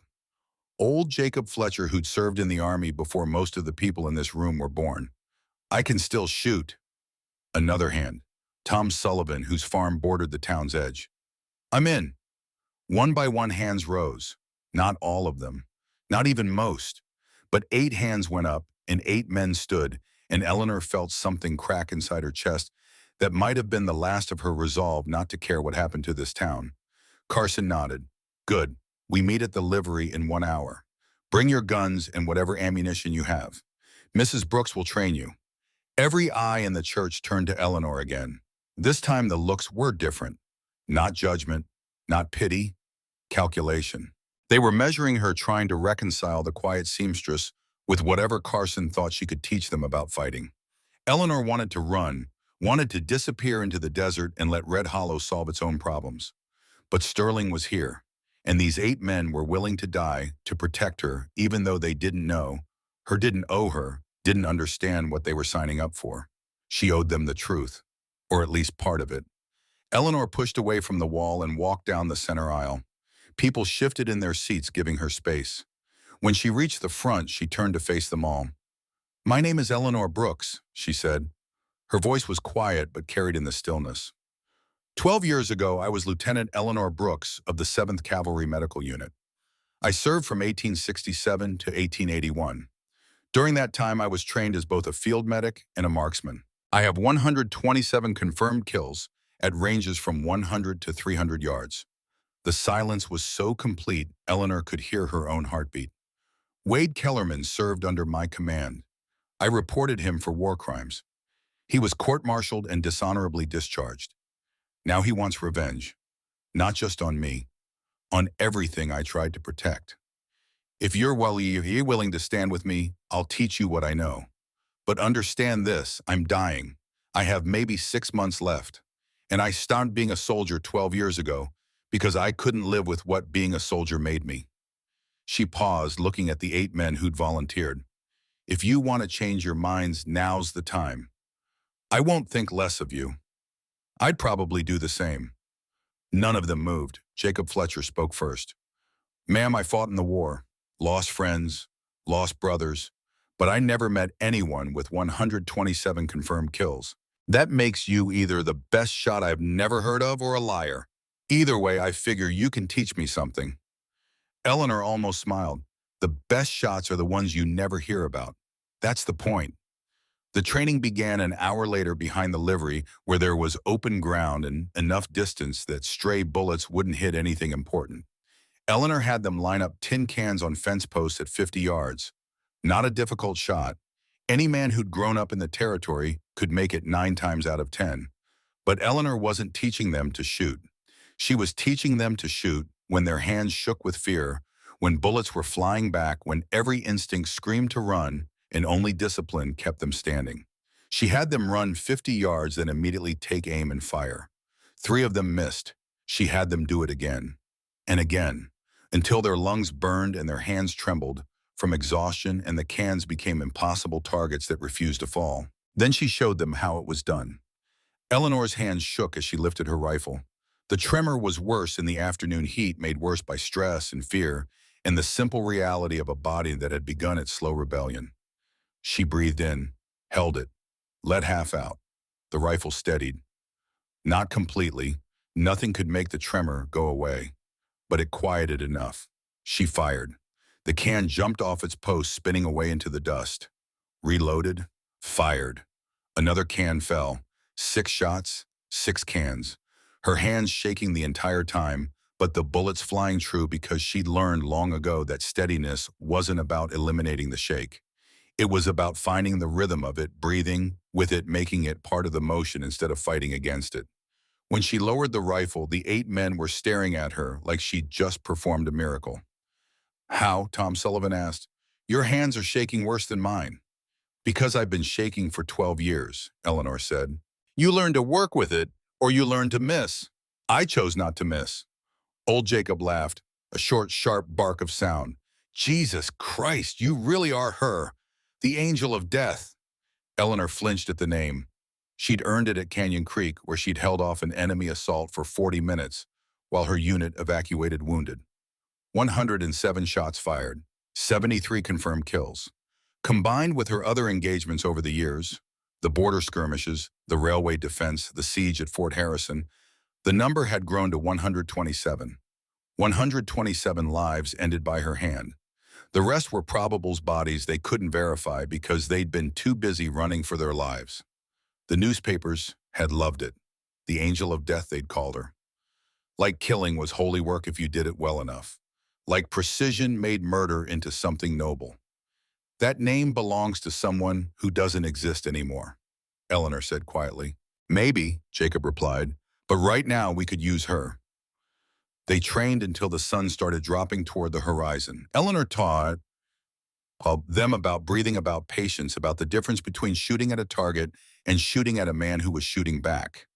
Old Jacob Fletcher, who'd served in the army before most of the people in this room were born. I can still shoot. Another hand. Tom Sullivan, whose farm bordered the town's edge. I'm in. One by one hands rose. Not all of them. Not even most. But 8 hands went up, and 8 men stood, and Eleanor felt something crack inside her chest that might have been the last of her resolve not to care what happened to this town. Carson nodded. Good. We meet at the livery in 1 hour. Bring your guns and whatever ammunition you have. Mrs. Brooks will train you. Every eye in the church turned to Eleanor again. This time the looks were different. Not judgment, not pity, calculation. They were measuring her, trying to reconcile the quiet seamstress with whatever Carson thought she could teach them about fighting. Eleanor wanted to run, wanted to disappear into the desert and let Red Hollow solve its own problems. But Sterling was here, and these 8 men were willing to die to protect her, even though they didn't know, her didn't owe her, didn't understand what they were signing up for. She owed them the truth, or at least part of it. Eleanor pushed away from the wall and walked down the center aisle. People shifted in their seats, giving her space. When she reached the front, she turned to face them all. My name is Eleanor Brooks, she said. Her voice was quiet but carried in the stillness. 12 years ago, I was Lieutenant Eleanor Brooks of the 7th Cavalry Medical Unit. I served from 1867 to 1881. During that time, I was trained as both a field medic and a marksman. I have 127 confirmed kills at ranges from 100 to 300 yards. The silence was so complete, Eleanor could hear her own heartbeat. Wade Kellerman served under my command. I reported him for war crimes. He was court-martialed and dishonorably discharged. Now he wants revenge, not just on me, on everything I tried to protect. If you're willing to stand with me, I'll teach you what I know. But understand this, I'm dying. I have maybe 6 months left. And I stopped being a soldier 12 years ago because I couldn't live with what being a soldier made me. She paused, looking at the 8 men who'd volunteered. If you want to change your minds, now's the time. I won't think less of you. I'd probably do the same. None of them moved. Jacob Fletcher spoke first. Ma'am, I fought in the war, lost friends, lost brothers, but I never met anyone with 127 confirmed kills. That makes you either the best shot I've never heard of or a liar. Either way, I figure you can teach me something. Eleanor almost smiled. The best shots are the ones you never hear about. That's the point. The training began an hour later behind the livery where there was open ground and enough distance that stray bullets wouldn't hit anything important. Eleanor had them line up tin cans on fence posts at 50 yards. Not a difficult shot. Any man who'd grown up in the territory could make it 9 times out of 10. But Eleanor wasn't teaching them to shoot. She was teaching them to shoot when their hands shook with fear, when bullets were flying back, when every instinct screamed to run, and only discipline kept them standing. She had them run 50 yards, then immediately take aim and fire. 3 of them missed. She had them do it again and again, until their lungs burned and their hands trembled from exhaustion and the cans became impossible targets that refused to fall. Then she showed them how it was done. Eleanor's hands shook as she lifted her rifle. The tremor was worse in the afternoon heat, made worse by stress and fear, and the simple reality of a body that had begun its slow rebellion. She breathed in, held it, let half out. The rifle steadied. Not completely. Nothing could make the tremor go away, but it quieted enough. She fired. The can jumped off its post, spinning away into the dust. Reloaded, fired. Another can fell. 6 shots, 6 cans. Her hands shaking the entire time, but the bullets flying true because she'd learned long ago that steadiness wasn't about eliminating the shake. It was about finding the rhythm of it, breathing with it, making it part of the motion instead of fighting against it. When she lowered the rifle, the 8 men were staring at her like she'd just performed a miracle. "How?" Tom Sullivan asked. "Your hands are shaking worse than mine." "Because I've been shaking for 12 years, Eleanor said. "You learned to work with it, or you learned to miss." "I chose not to miss." Old Jacob laughed, a short, sharp bark of sound. "Jesus Christ, you really are her, the angel of death." Eleanor flinched at the name. She'd earned it at Canyon Creek, where she'd held off an enemy assault for 40 minutes while her unit evacuated wounded. 107 shots fired, 73 confirmed kills. Combined with her other engagements over the years, the border skirmishes, the railway defense, the siege at Fort Harrison, the number had grown to 127. 127 lives ended by her hand. The rest were probables, bodies they couldn't verify because they'd been too busy running for their lives. The newspapers had loved it. The angel of death, they'd called her. Like killing was holy work if you did it well enough. Like precision made murder into something noble. "That name belongs to someone who doesn't exist anymore," Eleanor said quietly. "Maybe," Jacob replied, "but right now we could use her." They trained until the sun started dropping toward the horizon. Eleanor taught them about breathing, about patience, about the difference between shooting at a target and shooting at a man who was shooting back.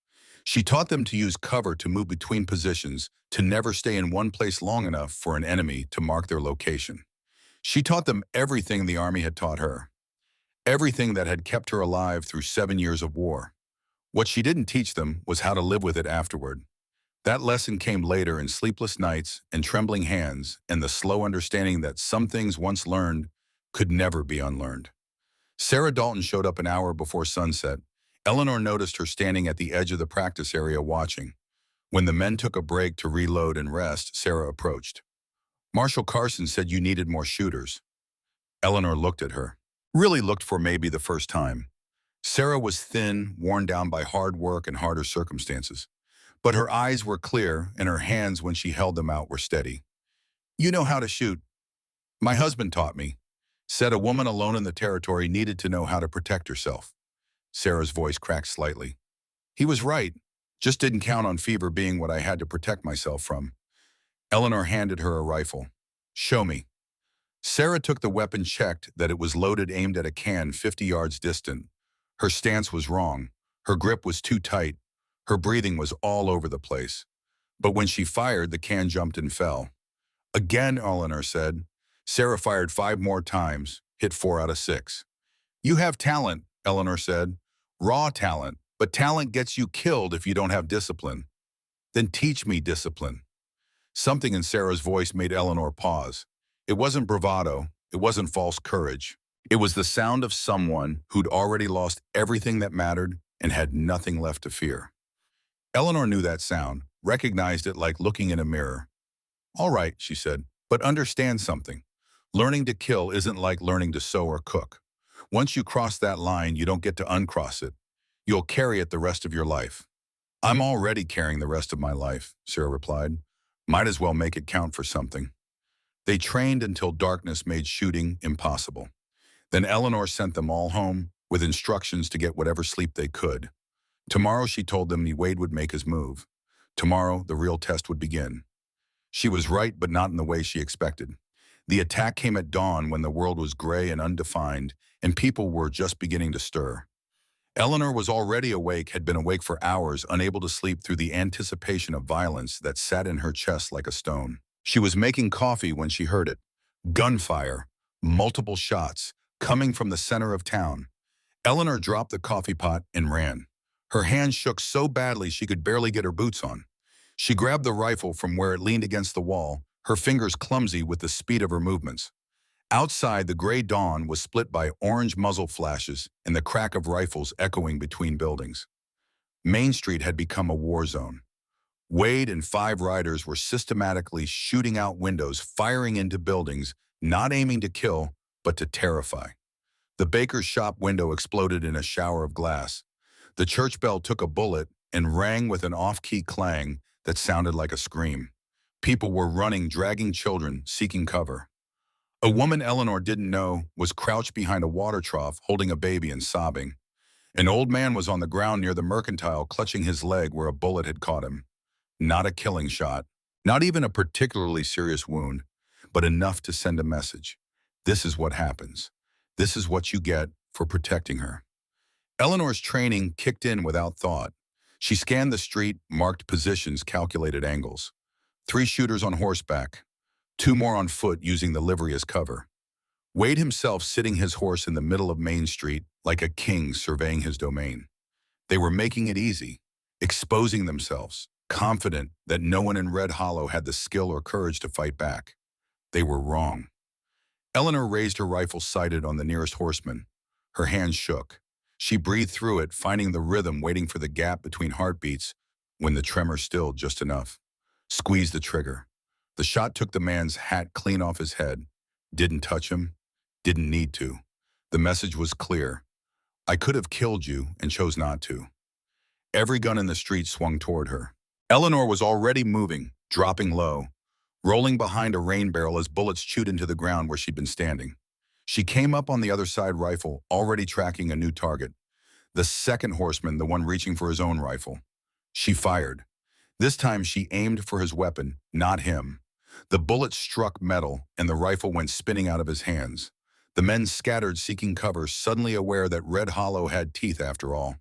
She taught them to use cover to move between positions, to never stay in one place long enough for an enemy to mark their location. She taught them everything the Army had taught her, everything that had kept her alive through 7 years of war. What she didn't teach them was how to live with it afterward. That lesson came later in sleepless nights and trembling hands and the slow understanding that some things once learned could never be unlearned. Sarah Dalton showed up an hour before sunset. Eleanor noticed her standing at the edge of the practice area watching. When the men took a break to reload and rest, Sarah approached. "Marshal Carson said you needed more shooters." Eleanor looked at her. Really looked for maybe the first time. Sarah was thin, worn down by hard work and harder circumstances. But her eyes were clear, and her hands, when she held them out, were steady. "You know how to shoot." "My husband taught me. Said a woman alone in the territory needed to know how to protect herself." Sarah's voice cracked slightly. "He was right. Just didn't count on fever being what I had to protect myself from." Eleanor handed her a rifle. "Show me." Sarah took the weapon, checked that it was loaded, aimed at a can 50 yards distant. Her stance was wrong. Her grip was too tight. Her breathing was all over the place. But when she fired, the can jumped and fell. "Again," Eleanor said. Sarah fired 5 more times, hit 4 out of 6. "You have talent," Eleanor said. "Raw talent, but talent gets you killed if you don't have discipline." "Then teach me discipline." Something in Sarah's voice made Eleanor pause. It wasn't bravado. It wasn't false courage. It was the sound of someone who'd already lost everything that mattered and had nothing left to fear. Eleanor knew that sound, recognized it like looking in a mirror. "All right," she said, "but understand something. Learning to kill isn't like learning to sew or cook. Once you cross that line, you don't get to uncross it. You'll carry it the rest of your life. I'm already carrying the rest of my life, Sarah replied. Might as well make it count for something. They trained until darkness made shooting impossible. Then Eleanor sent them all home with instructions to get whatever sleep they could. Tomorrow, she told them, Wade would make his move. Tomorrow, the real test would begin. She was right, but not in the way she expected. The attack came at dawn when the world was gray and undefined, and people were just beginning to stir. Eleanor was already awake, had been awake for hours, unable to sleep through the anticipation of violence that sat in her chest like a stone. She was making coffee when she heard it. Gunfire, multiple shots, coming from the center of town. Eleanor dropped the coffee pot and ran. Her hands shook so badly she could barely get her boots on. She grabbed the rifle from where it leaned against the wall, her fingers clumsy with the speed of her movements. Outside, the gray dawn was split by orange muzzle flashes and the crack of rifles echoing between buildings. Main Street had become a war zone. Wade and 5 riders were systematically shooting out windows, firing into buildings, not aiming to kill, but to terrify. The baker's shop window exploded in a shower of glass. The church bell took a bullet and rang with an off-key clang that sounded like a scream. People were running, dragging children, seeking cover. A woman Eleanor didn't know was crouched behind a water trough, holding a baby and sobbing. An old man was on the ground near the mercantile, clutching his leg where a bullet had caught him. Not a killing shot, not even a particularly serious wound, but enough to send a message. This is what happens. This is what you get for protecting her. Eleanor's training kicked in without thought. She scanned the street, marked positions, calculated angles. 3 shooters on horseback, 2 more on foot using the livery as cover. Wade himself sitting his horse in the middle of Main Street like a king surveying his domain. They were making it easy, exposing themselves, confident that no one in Red Hollow had the skill or courage to fight back. They were wrong. Eleanor raised her rifle, sighted on the nearest horseman. Her hands shook. She breathed through it, finding the rhythm, waiting for the gap between heartbeats when the tremor stilled just enough. Squeezed the trigger. The shot took the man's hat clean off his head. Didn't touch him. Didn't need to. The message was clear. I could have killed you and chose not to. Every gun in the street swung toward her. Eleanor was already moving, dropping low, rolling behind a rain barrel as bullets chewed into the ground where she'd been standing. She came up on the other side, rifle, already tracking a new target. The second horseman, the one reaching for his own rifle. She fired. This time she aimed for his weapon, not him. The bullet struck metal, and the rifle went spinning out of his hands. The men scattered, seeking cover, suddenly aware that Red Hollow had teeth after all.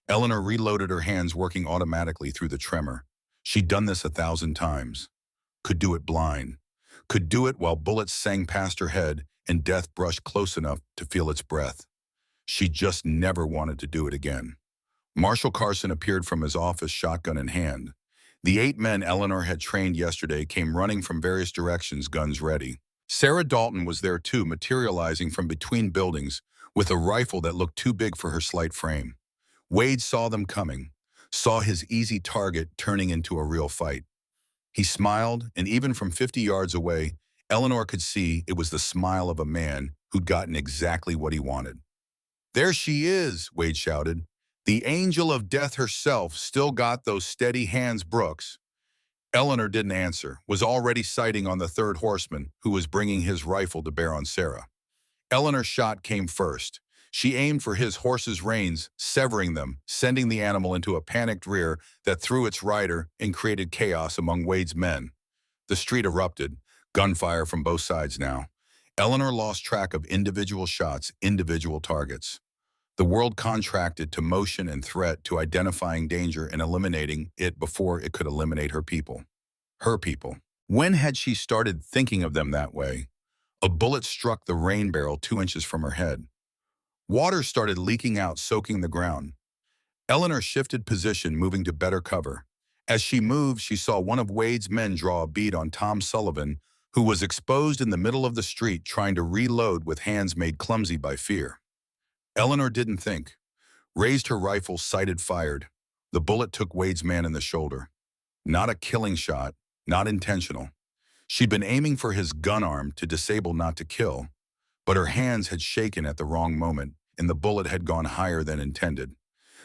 Eleanor reloaded, her hands working automatically through the tremor. She'd done this 1,000 times. Could do it blind. Could do it while bullets sang past her head and death brushed close enough to feel its breath. She just never wanted to do it again. Marshal Carson appeared from his office, shotgun in hand. The 8 men Eleanor had trained yesterday came running from various directions, guns ready. Sarah Dalton was there too, materializing from between buildings with a rifle that looked too big for her slight frame. Wade saw them coming, saw his easy target turning into a real fight. He smiled, and even from 50 yards away, Eleanor could see it was the smile of a man who'd gotten exactly what he wanted. There she is, Wade shouted. The angel of death herself, still got those steady hands, Brooks. Eleanor didn't answer, was already sighting on the 3rd horseman, who was bringing his rifle to bear on Sarah. Eleanor's shot came first. She aimed for his horse's reins, severing them, sending the animal into a panicked rear that threw its rider and created chaos among Wade's men. The street erupted, gunfire from both sides now. Eleanor lost track of individual shots, individual targets. The world contracted to motion and threat, to identifying danger and eliminating it before it could eliminate her people. Her people. When had she started thinking of them that way? A bullet struck the rain barrel 2 inches from her head. Water started leaking out, soaking the ground. Eleanor shifted position, moving to better cover. As she moved, she saw one of Wade's men draw a bead on Tom Sullivan, who was exposed in the middle of the street trying to reload with hands made clumsy by fear. Eleanor didn't think. Raised her rifle, sighted, fired. The bullet took Wade's man in the shoulder. Not a killing shot, not intentional. She'd been aiming for his gun arm to disable, not to kill. But her hands had shaken at the wrong moment, and the bullet had gone higher than intended.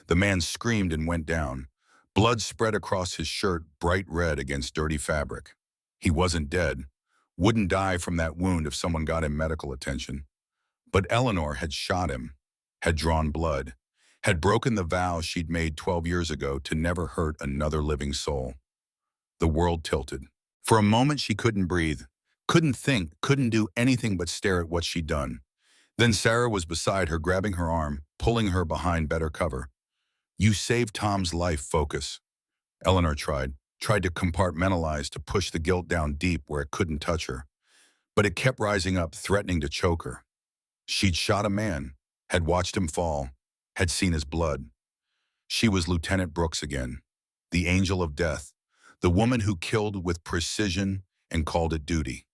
The man screamed and went down. Blood spread across his shirt, bright red against dirty fabric. He wasn't dead. Wouldn't die from that wound if someone got him medical attention. But Eleanor had shot him, had drawn blood, had broken the vow she'd made 12 years ago to never hurt another living soul. The world tilted. For a moment she couldn't breathe, couldn't think, couldn't do anything but stare at what she'd done. Then Sarah was beside her, grabbing her arm, pulling her behind better cover. "You saved Tom's life, focus." Eleanor tried to compartmentalize, to push the guilt down deep where it couldn't touch her. But it kept rising up, threatening to choke her. She'd shot a man, had watched him fall, had seen his blood. She was Lieutenant Brooks again, the angel of death, the woman who killed with precision and called it duty.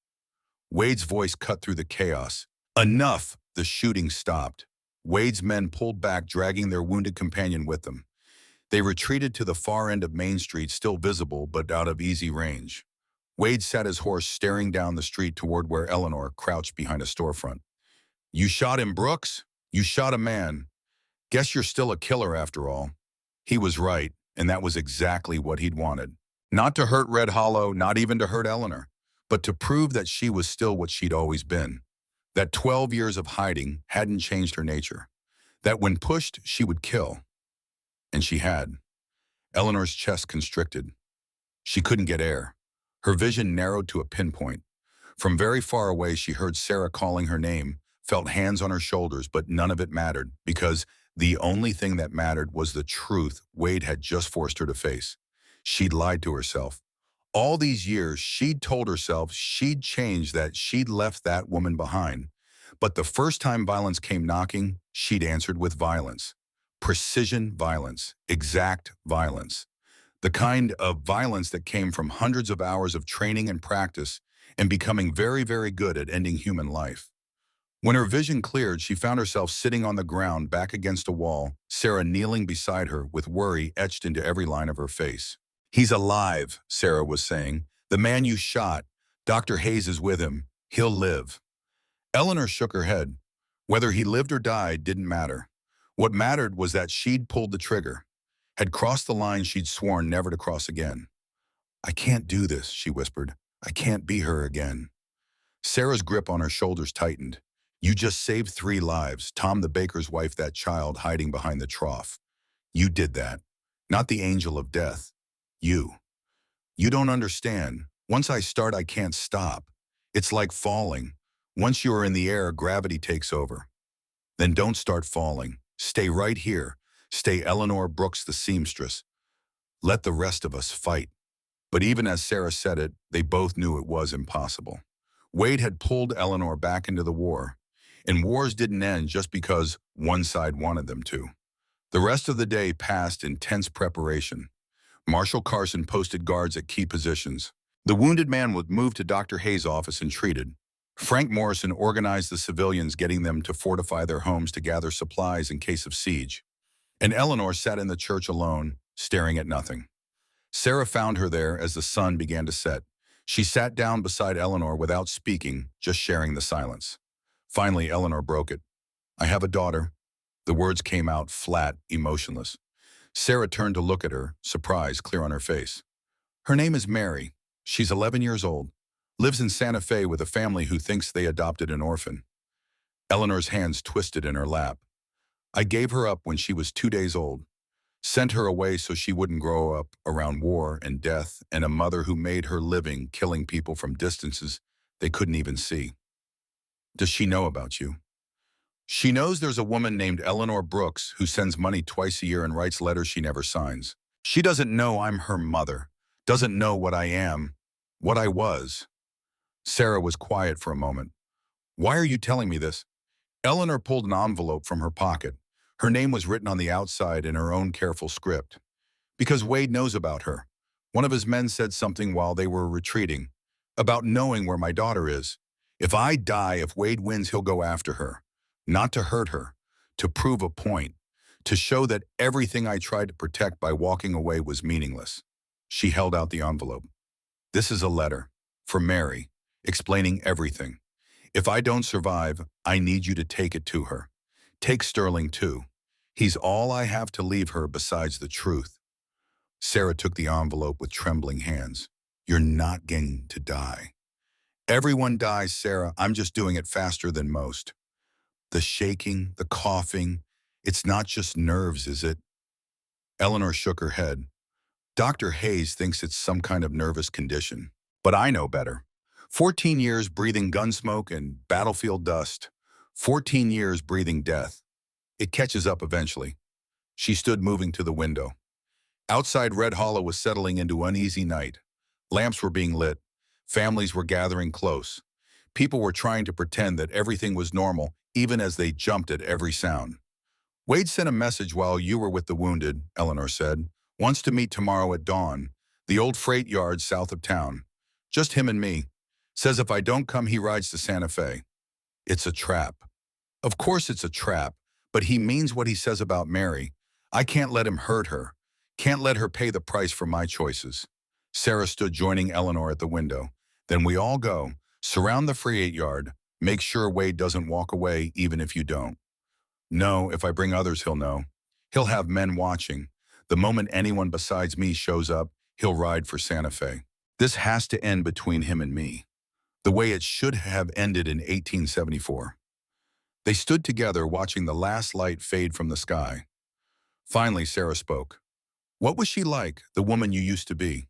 Wade's voice cut through the chaos. "Enough!" The shooting stopped. Wade's men pulled back, dragging their wounded companion with them. They retreated to the far end of Main Street, still visible but out of easy range. Wade sat his horse, staring down the street toward where Eleanor crouched behind a storefront. "You shot him, Brooks? You shot a man. Guess you're still a killer after all." He was right, and that was exactly what he'd wanted. Not to hurt Red Hollow, not even to hurt Eleanor, but to prove that she was still what she'd always been. That 12 years of hiding hadn't changed her nature. That when pushed, she would kill. And she had. Eleanor's chest constricted. She couldn't get air. Her vision narrowed to a pinpoint. From very far away, she heard Sarah calling her name, felt hands on her shoulders, but none of it mattered, because the only thing that mattered was the truth Wade had just forced her to face. She'd lied to herself. All these years, she'd told herself she'd changed, that she'd left that woman behind. But the first time violence came knocking, she'd answered with violence. Precision violence, exact violence. The kind of violence that came from hundreds of hours of training and practice and becoming very, very good at ending human life. When her vision cleared, she found herself sitting on the ground, back against a wall, Sarah kneeling beside her with worry etched into every line of her face. "He's alive," Sarah was saying. "The man you shot, Dr. Hayes is with him. He'll live." Eleanor shook her head. Whether he lived or died didn't matter. What mattered was that she'd pulled the trigger, had crossed the line she'd sworn never to cross again. "I can't do this," she whispered. "I can't be her again." Sarah's grip on her shoulders tightened. "You just saved 3 lives, Tom the baker's wife, that child hiding behind the trough. You did that. Not the angel of death. You. You don't understand. Once I start, I can't stop. It's like falling. Once you are in the air, gravity takes over. Then don't start falling. Stay right here. Stay Eleanor Brooks, the seamstress. Let the rest of us fight." But even as Sarah said it, they both knew it was impossible. Wade had pulled Eleanor back into the war, and wars didn't end just because one side wanted them to. The rest of the day passed in tense preparation. Marshal Carson posted guards at key positions. The wounded man was moved to Dr. Hayes' office and treated. Frank Morrison organized the civilians, getting them to fortify their homes to gather supplies in case of siege. And Eleanor sat in the church alone, staring at nothing. Sarah found her there as the sun began to set. She sat down beside Eleanor without speaking, just sharing the silence. Finally, Eleanor broke it. "I have a daughter." The words came out flat, emotionless. Sarah turned to look at her, surprise clear on her face. "Her name is Mary. She's 11 years old. Lives in Santa Fe with a family who thinks they adopted an orphan." Eleanor's hands twisted in her lap. "I gave her up when she was 2 days old. Sent her away so she wouldn't grow up around war and death, and a mother who made her living killing people from distances they couldn't even see." "Does she know about you?" "She knows there's a woman named Eleanor Brooks who sends money twice a year and writes letters she never signs. She doesn't know I'm her mother, doesn't know what I am, what I was." Sarah was quiet for a moment. "Why are you telling me this?" Eleanor pulled an envelope from her pocket. Her name was written on the outside in her own careful script. "Because Wade knows about her. One of his men said something while they were retreating, about knowing where my daughter is. If I die, if Wade wins, he'll go after her. Not to hurt her, to prove a point, to show that everything I tried to protect by walking away was meaningless." She held out the envelope. "This is a letter, for Mary, explaining everything. If I don't survive, I need you to take it to her. Take Sterling too. He's all I have to leave her besides the truth. Sarah took the envelope with trembling hands. You're not going to die. Everyone dies, Sarah. I'm just doing it faster than most. The shaking, the coughing, it's not just nerves, is it? Eleanor shook her head. Dr. Hayes thinks it's some kind of nervous condition. But I know better. 14 years breathing gun smoke and battlefield dust. 14 years breathing death. It catches up eventually. She stood moving to the window. Outside Red Hollow was settling into uneasy night. Lamps were being lit. Families were gathering close. People were trying to pretend that everything was normal, even as they jumped at every sound. Wade sent a message while you were with the wounded, Eleanor said. Wants to meet tomorrow at dawn. The old freight yard south of town. Just him and me. Says if I don't come, he rides to Santa Fe. It's a trap. Of course it's a trap, but he means what he says about Mary. I can't let him hurt her. Can't let her pay the price for my choices. Sarah stood joining Eleanor at the window. Then we all go. Surround the freight yard. Make sure Wade doesn't walk away, even if you don't. No, if I bring others, he'll know. He'll have men watching. The moment anyone besides me shows up, he'll ride for Santa Fe. This has to end between him and me, the way it should have ended in 1874. They stood together watching the last light fade from the sky. Finally, Sarah spoke. What was she like, the woman you used to be?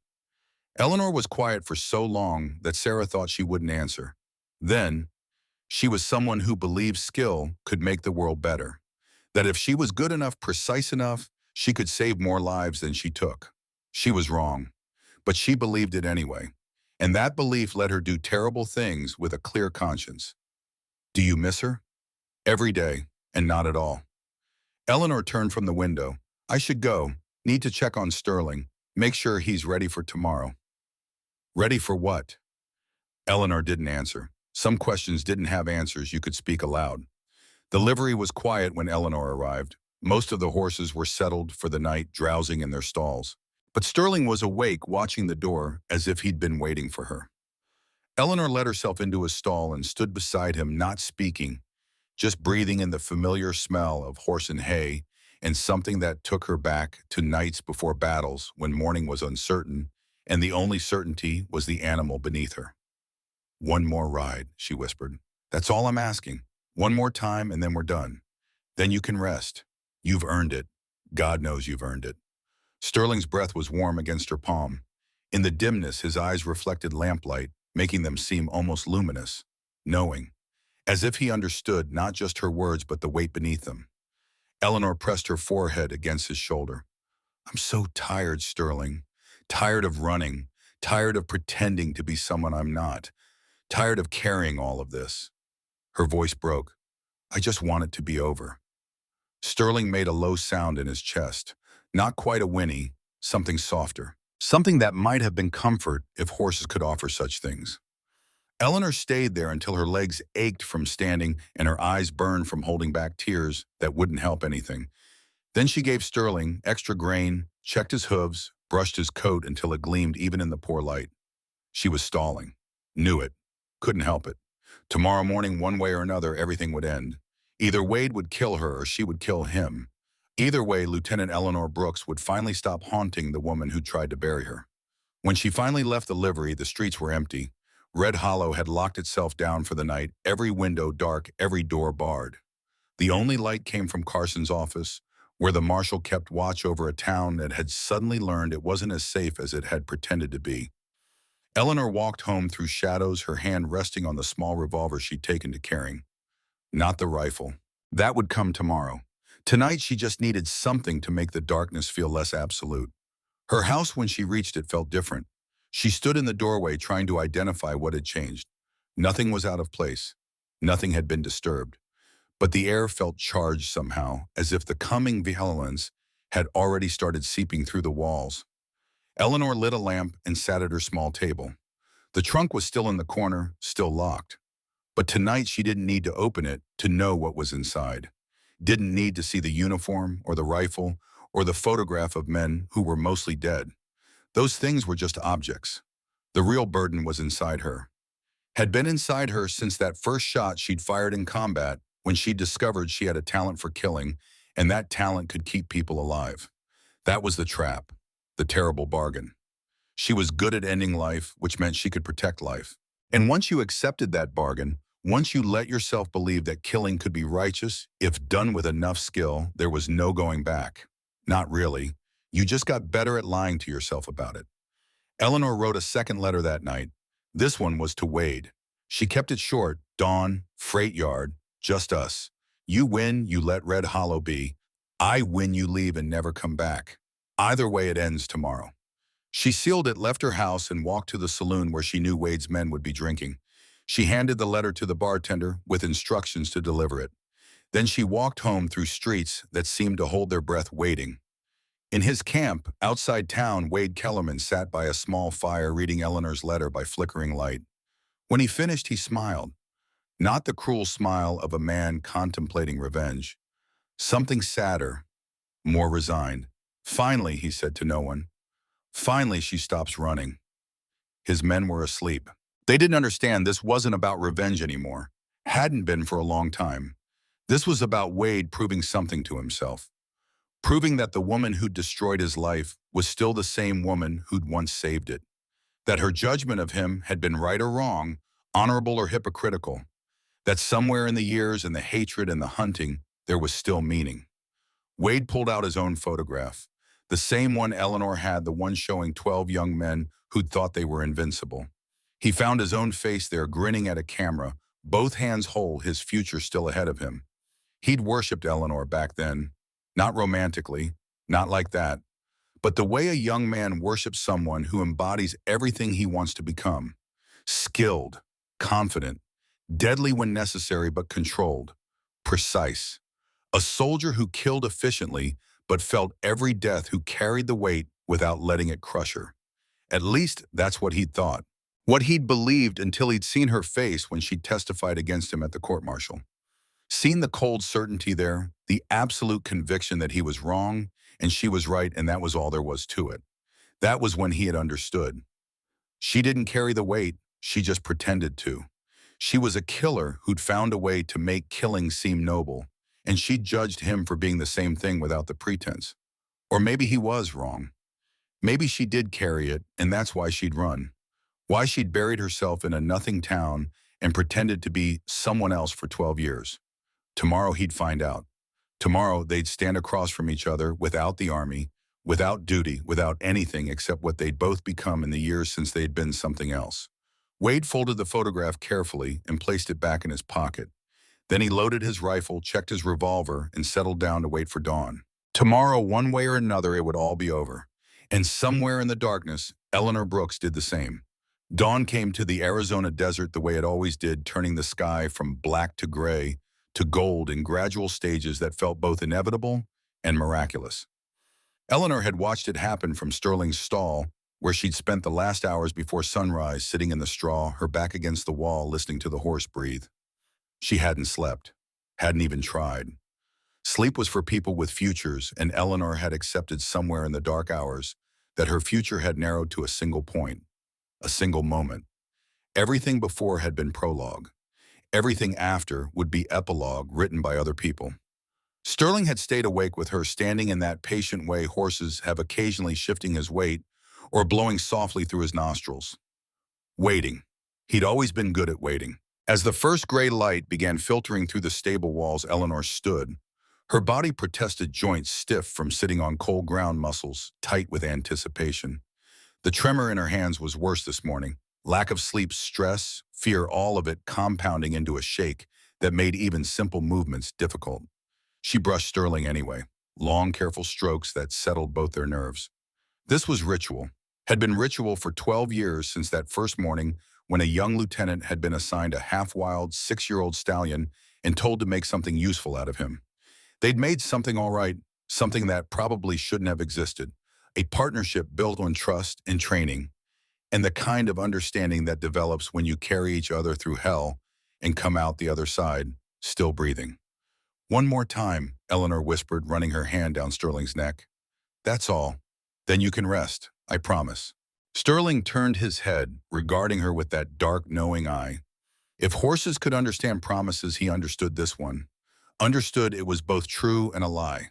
Eleanor was quiet for so long that Sarah thought she wouldn't answer. Then, she was someone who believed skill could make the world better. That if she was good enough, precise enough, she could save more lives than she took. She was wrong, but she believed it anyway. And that belief let her do terrible things with a clear conscience. Do you miss her? Every day, and not at all. Eleanor turned from the window. I should go. Need to check on Sterling. Make sure he's ready for tomorrow. Ready for what? Eleanor didn't answer. Some questions didn't have answers you could speak aloud. The livery was quiet when Eleanor arrived. Most of the horses were settled for the night, drowsing in their stalls. But Sterling was awake, watching the door as if he'd been waiting for her. Eleanor let herself into his stall and stood beside him, not speaking, just breathing in the familiar smell of horse and hay and something that took her back to nights before battles when morning was uncertain and the only certainty was the animal beneath her. One more ride, she whispered. That's all I'm asking. One more time and then we're done. Then you can rest. You've earned it. God knows you've earned it. Sterling's breath was warm against her palm. In the dimness, his eyes reflected lamplight, making them seem almost luminous, knowing, as if he understood not just her words but the weight beneath them. Eleanor pressed her forehead against his shoulder. I'm so tired, Sterling. Tired of running. Tired of pretending to be someone I'm not. Tired of carrying all of this. Her voice broke. I just want it to be over. Sterling made a low sound in his chest. Not quite a whinny, something softer. Something that might have been comfort if horses could offer such things. Eleanor stayed there until her legs ached from standing and her eyes burned from holding back tears that wouldn't help anything. Then she gave Sterling extra grain, checked his hooves, brushed his coat until it gleamed even in the poor light. She was stalling. Knew it. Couldn't help it. Tomorrow morning, one way or another, everything would end. Either Wade would kill her or she would kill him. Either way, Lieutenant Eleanor Brooks would finally stop haunting the woman who tried to bury her. When she finally left the livery, the streets were empty. Red Hollow had locked itself down for the night, every window dark, every door barred. The only light came from Carson's office, where the marshal kept watch over a town that had suddenly learned it wasn't as safe as it had pretended to be. Eleanor walked home through shadows, her hand resting on the small revolver she'd taken to carrying. Not the rifle. That would come tomorrow. Tonight she just needed something to make the darkness feel less absolute. Her house, when she reached it, felt different. She stood in the doorway trying to identify what had changed. Nothing was out of place. Nothing had been disturbed. But the air felt charged somehow, as if the coming violence had already started seeping through the walls. Eleanor lit a lamp and sat at her small table. The trunk was still in the corner, still locked. But tonight she didn't need to open it to know what was inside. Didn't need to see the uniform or the rifle or the photograph of men who were mostly dead. Those things were just objects. The real burden was inside her. had been inside her since that first shot she'd fired in combat when she discovered she had a talent for killing, and that talent could keep people alive. That was the trap, the terrible bargain. She was good at ending life, which meant she could protect life. And once you accepted that bargain, once you let yourself believe that killing could be righteous, if done with enough skill, there was no going back. Not really. You just got better at lying to yourself about it. Eleanor wrote a second letter that night. This one was to Wade. She kept it short: Dawn, Freight Yard, just us. You win, you let Red Hollow be. I win, you leave and never come back. Either way, it ends tomorrow. She sealed it, left her house, and walked to the saloon where she knew Wade's men would be drinking. She handed the letter to the bartender with instructions to deliver it. Then she walked home through streets that seemed to hold their breath, waiting. In his camp, outside town, Wade Kellerman sat by a small fire reading Eleanor's letter by flickering light. When he finished, he smiled. Not the cruel smile of a man contemplating revenge. Something sadder, more resigned. Finally, he said to no one. Finally, she stops running. His men were asleep. They didn't understand this wasn't about revenge anymore. Hadn't been for a long time. This was about Wade proving something to himself. Proving that the woman who'd destroyed his life was still the same woman who'd once saved it. That her judgment of him had been right or wrong, honorable or hypocritical. That somewhere in the years and the hatred and the hunting, there was still meaning. Wade pulled out his own photograph. The same one Eleanor had, the one showing 12 young men who'd thought they were invincible. He found his own face there, grinning at a camera, both hands whole, his future still ahead of him. He'd worshipped Eleanor back then. Not romantically, not like that, but the way a young man worships someone who embodies everything he wants to become. Skilled, confident, deadly when necessary but controlled, precise. A soldier who killed efficiently but felt every death, who carried the weight without letting it crush her. At least that's what he'd thought. What he'd believed until he'd seen her face when she testified against him at the court-martial. Seen the cold certainty there, the absolute conviction that he was wrong and she was right, and that was all there was to it. That was when he had understood. She didn't carry the weight, she just pretended to. She was a killer who'd found a way to make killing seem noble, and she judged him for being the same thing without the pretense. Or maybe he was wrong. Maybe she did carry it, and that's why she'd run. Why she'd buried herself in a nothing town and pretended to be someone else for 12 years. Tomorrow he'd find out. Tomorrow they'd stand across from each other without the army, without duty, without anything except what they'd both become in the years since they'd been something else. Wade folded the photograph carefully and placed it back in his pocket. Then he loaded his rifle, checked his revolver, and settled down to wait for dawn. Tomorrow, one way or another, it would all be over. And somewhere in the darkness, Eleanor Brooks did the same. Dawn came to the Arizona desert the way it always did, turning the sky from black to gray to gold in gradual stages that felt both inevitable and miraculous. Eleanor had watched it happen from Sterling's stall, where she'd spent the last hours before sunrise sitting in the straw, her back against the wall, listening to the horse breathe. She hadn't slept, hadn't even tried. Sleep was for people with futures, and Eleanor had accepted somewhere in the dark hours that her future had narrowed to a single point, a single moment. Everything before had been prologue. Everything after would be epilogue written by other people. Sterling had stayed awake with her, standing in that patient way horses have, occasionally shifting his weight or blowing softly through his nostrils. Waiting. He'd always been good at waiting. As the first gray light began filtering through the stable walls, Eleanor stood. Her body protested, joints stiff from sitting on cold ground, muscles tight with anticipation. The tremor in her hands was worse this morning. Lack of sleep, stress, fear, all of it compounding into a shake that made even simple movements difficult. She brushed Sterling anyway, long, careful strokes that settled both their nerves. This was ritual, had been ritual for 12 years, since that first morning when a young lieutenant had been assigned a half-wild 6-year-old stallion and told to make something useful out of him. They'd made something all right, something that probably shouldn't have existed, a partnership built on trust and training, and the kind of understanding that develops when you carry each other through hell and come out the other side, still breathing. One more time, Eleanor whispered, running her hand down Sterling's neck. That's all. Then you can rest, I promise. Sterling turned his head, regarding her with that dark, knowing eye. If horses could understand promises, he understood this one. Understood it was both true and a lie.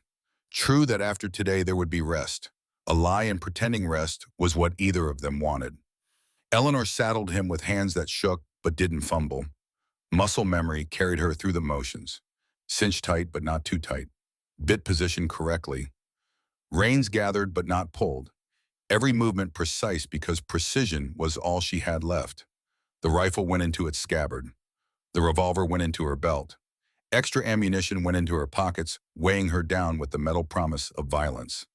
True that after today there would be rest. A lie and pretending rest was what either of them wanted. Eleanor saddled him with hands that shook but didn't fumble. Muscle memory carried her through the motions. Cinched tight but not too tight. Bit positioned correctly. Reins gathered but not pulled. Every movement precise because precision was all she had left. The rifle went into its scabbard. The revolver went into her belt. Extra ammunition went into her pockets, weighing her down with the metal promise of violence.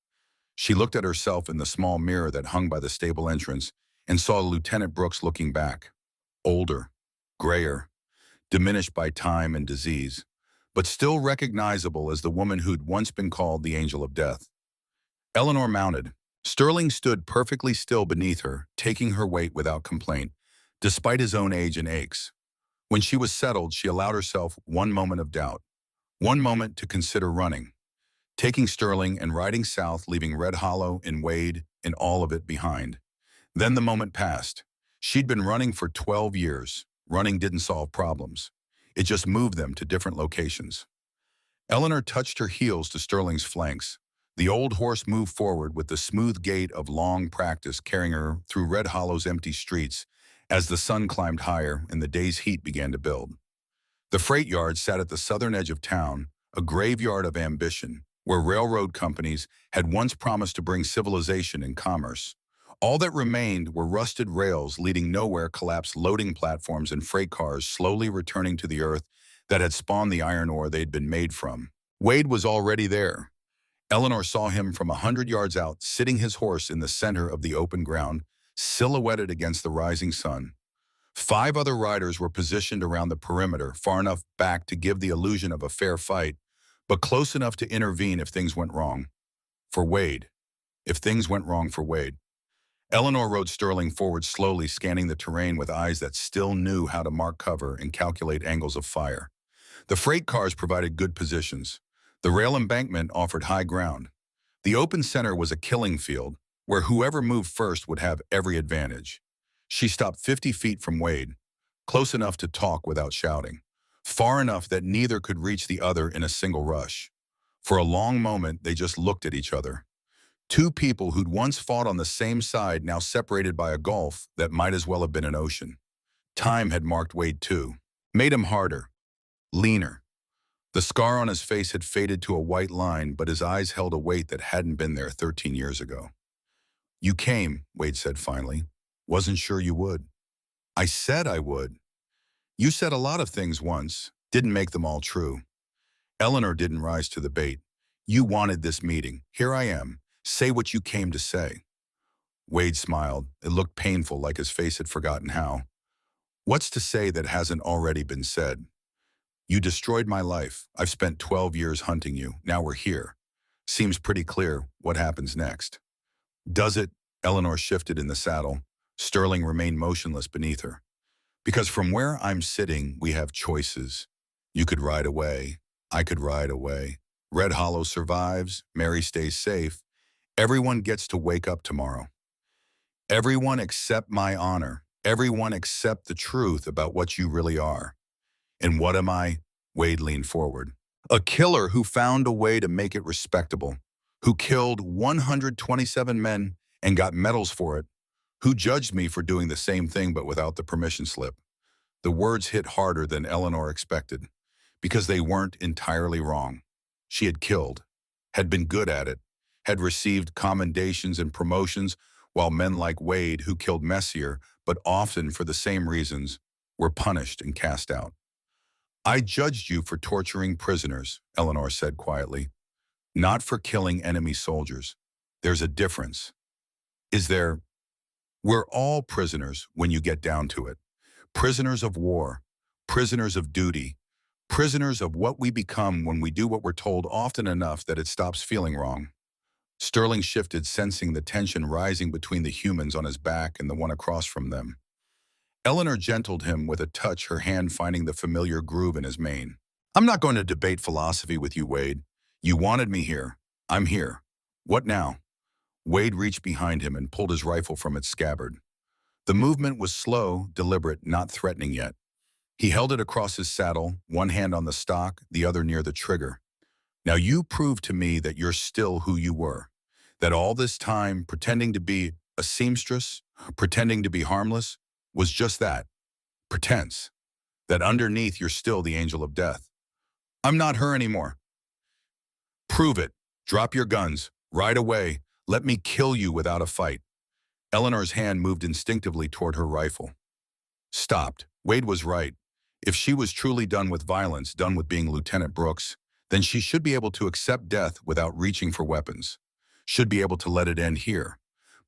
She looked at herself in the small mirror that hung by the stable entrance and saw Lieutenant Brooks looking back. Older, grayer, diminished by time and disease, but still recognizable as the woman who'd once been called the Angel of Death. Eleanor mounted. Sterling stood perfectly still beneath her, taking her weight without complaint, despite his own age and aches. When she was settled, she allowed herself one moment of doubt, one moment to consider running, taking Sterling and riding south, leaving Red Hollow and Wade and all of it behind. Then the moment passed. She'd been running for 12 years. Running didn't solve problems. It just moved them to different locations. Eleanor touched her heels to Sterling's flanks. The old horse moved forward with the smooth gait of long practice, carrying her through Red Hollow's empty streets as the sun climbed higher and the day's heat began to build. The freight yard sat at the southern edge of town, a graveyard of ambition, where railroad companies had once promised to bring civilization and commerce. All that remained were rusted rails leading nowhere, collapsed loading platforms and freight cars slowly returning to the earth that had spawned the iron ore they'd been made from. Wade was already there. Eleanor saw him from 100 yards out, sitting his horse in the center of the open ground, silhouetted against the rising sun. 5 other riders were positioned around the perimeter, far enough back to give the illusion of a fair fight, but close enough to intervene if things went wrong. For Wade. If things went wrong for Wade. Eleanor rode Sterling forward slowly, scanning the terrain with eyes that still knew how to mark cover and calculate angles of fire. The freight cars provided good positions. The rail embankment offered high ground. The open center was a killing field, where whoever moved first would have every advantage. She stopped 50 feet from Wade, close enough to talk without shouting, far enough that neither could reach the other in a single rush. For a long moment, they just looked at each other. 2 people who'd once fought on the same side, now separated by a gulf that might as well have been an ocean. Time had marked Wade too, made him harder, leaner. The scar on his face had faded to a white line, but his eyes held a weight that hadn't been there 13 years ago. "You came," Wade said finally. "Wasn't sure you would." "I said I would." "You said a lot of things once, didn't make them all true." Eleanor didn't rise to the bait. "You wanted this meeting. Here I am. Say what you came to say." Wade smiled. It looked painful, like his face had forgotten how. "What's to say that hasn't already been said? You destroyed my life. I've spent 12 years hunting you. Now we're here. Seems pretty clear what happens next." "Does it?" Eleanor shifted in the saddle. Sterling remained motionless beneath her. "Because from where I'm sitting, we have choices. You could ride away. I could ride away. Red Hollow survives. Mary stays safe. Everyone gets to wake up tomorrow. Everyone except my honor. Everyone except the truth about what you really are." "And what am I?" Wade leaned forward. "A killer who found a way to make it respectable. Who killed 127 men and got medals for it. Who judged me for doing the same thing but without the permission slip." The words hit harder than Eleanor expected, because they weren't entirely wrong. She had killed, had been good at it, had received commendations and promotions, while men like Wade, who killed messier, but often for the same reasons, were punished and cast out. "I judged you for torturing prisoners," Eleanor said quietly, "not for killing enemy soldiers. There's a difference." "Is there?" "We're all prisoners when you get down to it. Prisoners of war, prisoners of duty, prisoners of what we become when we do what we're told often enough that it stops feeling wrong." Sterling shifted, sensing the tension rising between the humans on his back and the one across from them. Eleanor gentled him with a touch, her hand finding the familiar groove in his mane. "I'm not going to debate philosophy with you, Wade. You wanted me here. I'm here. What now?" Wade reached behind him and pulled his rifle from its scabbard. The movement was slow, deliberate, not threatening yet. He held it across his saddle, one hand on the stock, the other near the trigger. Now you prove to me that you're still who you were. That all this time pretending to be a seamstress, pretending to be harmless, was just that, pretense. That underneath you're still the angel of death. I'm not her anymore. Prove it. Drop your guns. Right away. Let me kill you without a fight. Eleanor's hand moved instinctively toward her rifle. Stopped. Wade was right. If she was truly done with violence, done with being Lieutenant Brooks, then she should be able to accept death without reaching for weapons. Should be able to let it end here.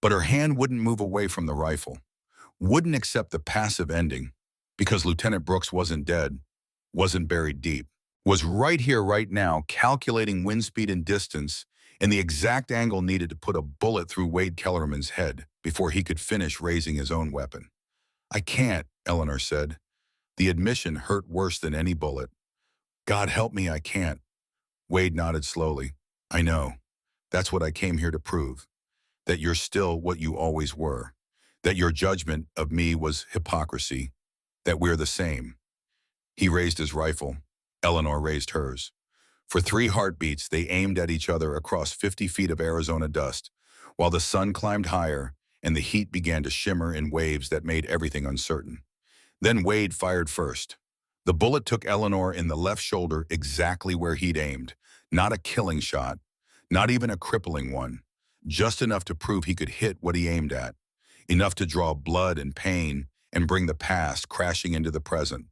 But her hand wouldn't move away from the rifle. Wouldn't accept the passive ending. Because Lieutenant Brooks wasn't dead. Wasn't buried deep. Was right here, right now, calculating wind speed and distance and the exact angle needed to put a bullet through Wade Kellerman's head before he could finish raising his own weapon. I can't, Eleanor said. The admission hurt worse than any bullet. God help me, I can't. Wade nodded slowly. I know. That's what I came here to prove. That you're still what you always were. That your judgment of me was hypocrisy. That we're the same. He raised his rifle. Eleanor raised hers. For 3 heartbeats, they aimed at each other across 50 feet of Arizona dust, while the sun climbed higher and the heat began to shimmer in waves that made everything uncertain. Then Wade fired first. The bullet took Eleanor in the left shoulder exactly where he'd aimed. Not a killing shot, not even a crippling one, just enough to prove he could hit what he aimed at, enough to draw blood and pain and bring the past crashing into the present.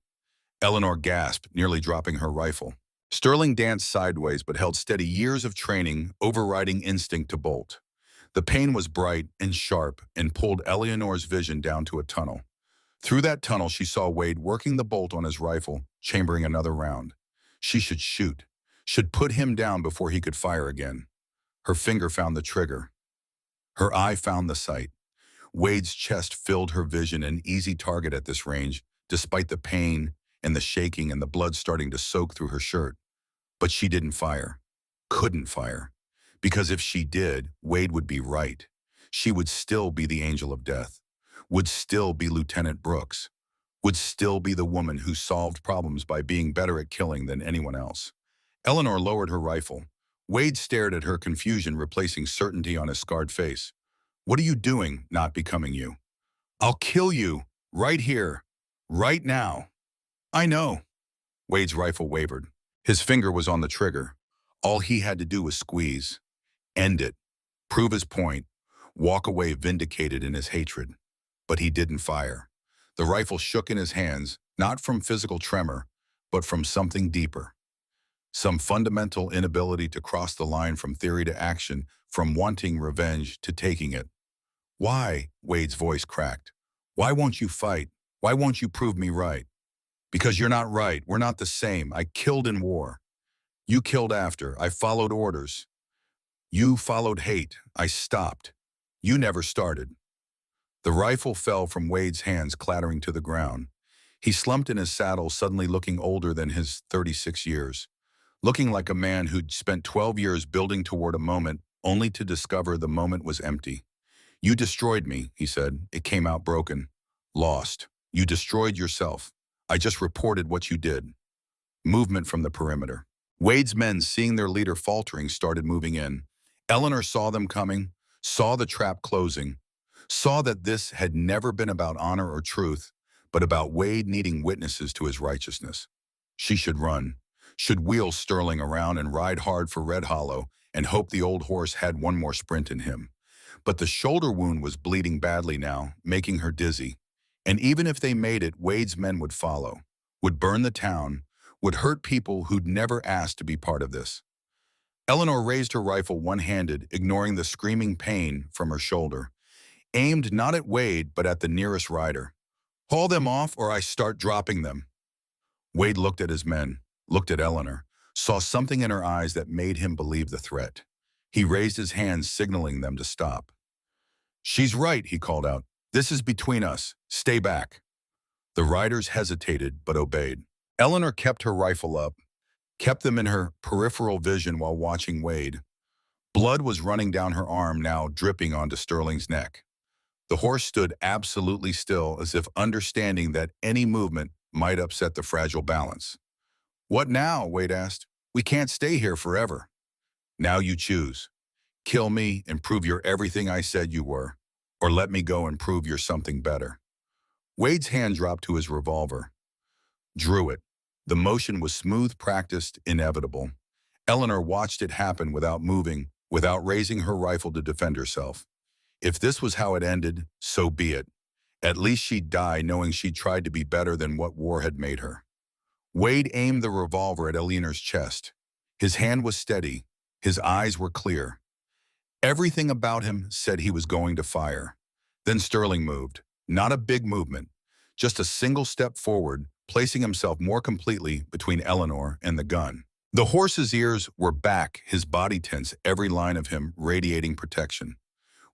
Eleanor gasped, nearly dropping her rifle. Sterling danced sideways but held steady, years of training overriding instinct to bolt. The pain was bright and sharp and pulled Eleanor's vision down to a tunnel. Through that tunnel, she saw Wade working the bolt on his rifle, chambering another round. She should shoot, should put him down before he could fire again. Her finger found the trigger. Her eye found the sight. Wade's chest filled her vision, an easy target at this range, despite the pain and the shaking and the blood starting to soak through her shirt. But she didn't fire. Couldn't fire. Because if she did, Wade would be right. She would still be the angel of death. Would still be Lieutenant Brooks. Would still be the woman who solved problems by being better at killing than anyone else. Eleanor lowered her rifle. Wade stared at her, confusion replacing certainty on his scarred face. What are you doing, not becoming you? I'll kill you, right here, right now. I know. Wade's rifle wavered. His finger was on the trigger. All he had to do was squeeze. End it. Prove his point. Walk away vindicated in his hatred. But he didn't fire. The rifle shook in his hands, not from physical tremor, but from something deeper. Some fundamental inability to cross the line from theory to action, from wanting revenge to taking it. Why? Wade's voice cracked. Why won't you fight? Why won't you prove me right? Because you're not right. We're not the same. I killed in war. You killed after. I followed orders. You followed hate. I stopped. You never started. The rifle fell from Wade's hands, clattering to the ground. He slumped in his saddle, suddenly looking older than his 36 years. Looking like a man who'd spent 12 years building toward a moment, only to discover the moment was empty. You destroyed me, he said. It came out broken. Lost. You destroyed yourself. I just reported what you did. Movement from the perimeter. Wade's men, seeing their leader faltering, started moving in. Eleanor saw them coming, saw the trap closing, saw that this had never been about honor or truth, but about Wade needing witnesses to his righteousness. She should run, should wheel Sterling around and ride hard for Red Hollow and hope the old horse had one more sprint in him. But the shoulder wound was bleeding badly now, making her dizzy. And even if they made it, Wade's men would follow, would burn the town, would hurt people who'd never asked to be part of this. Eleanor raised her rifle one-handed, ignoring the screaming pain from her shoulder. Aimed not at Wade, but at the nearest rider. Haul them off or I start dropping them. Wade looked at his men, looked at Eleanor, saw something in her eyes that made him believe the threat. He raised his hands, signaling them to stop. She's right, he called out. This is between us. Stay back. The riders hesitated, but obeyed. Eleanor kept her rifle up, kept them in her peripheral vision while watching Wade. Blood was running down her arm, now dripping onto Sterling's neck. The horse stood absolutely still, as if understanding that any movement might upset the fragile balance. "What now?" Wade asked. "We can't stay here forever." "Now you choose. Kill me and prove you're everything I said you were, or let me go and prove you're something better." Wade's hand dropped to his revolver. Drew it. The motion was smooth, practiced, inevitable. Eleanor watched it happen without moving, without raising her rifle to defend herself. If this was how it ended, so be it. At least she'd die knowing she'd tried to be better than what war had made her. Wade aimed the revolver at Eleanor's chest. His hand was steady. His eyes were clear. Everything about him said he was going to fire. Then Sterling moved. Not a big movement, just a single step forward, placing himself more completely between Eleanor and the gun. The horse's ears were back, his body tense, every line of him radiating protection.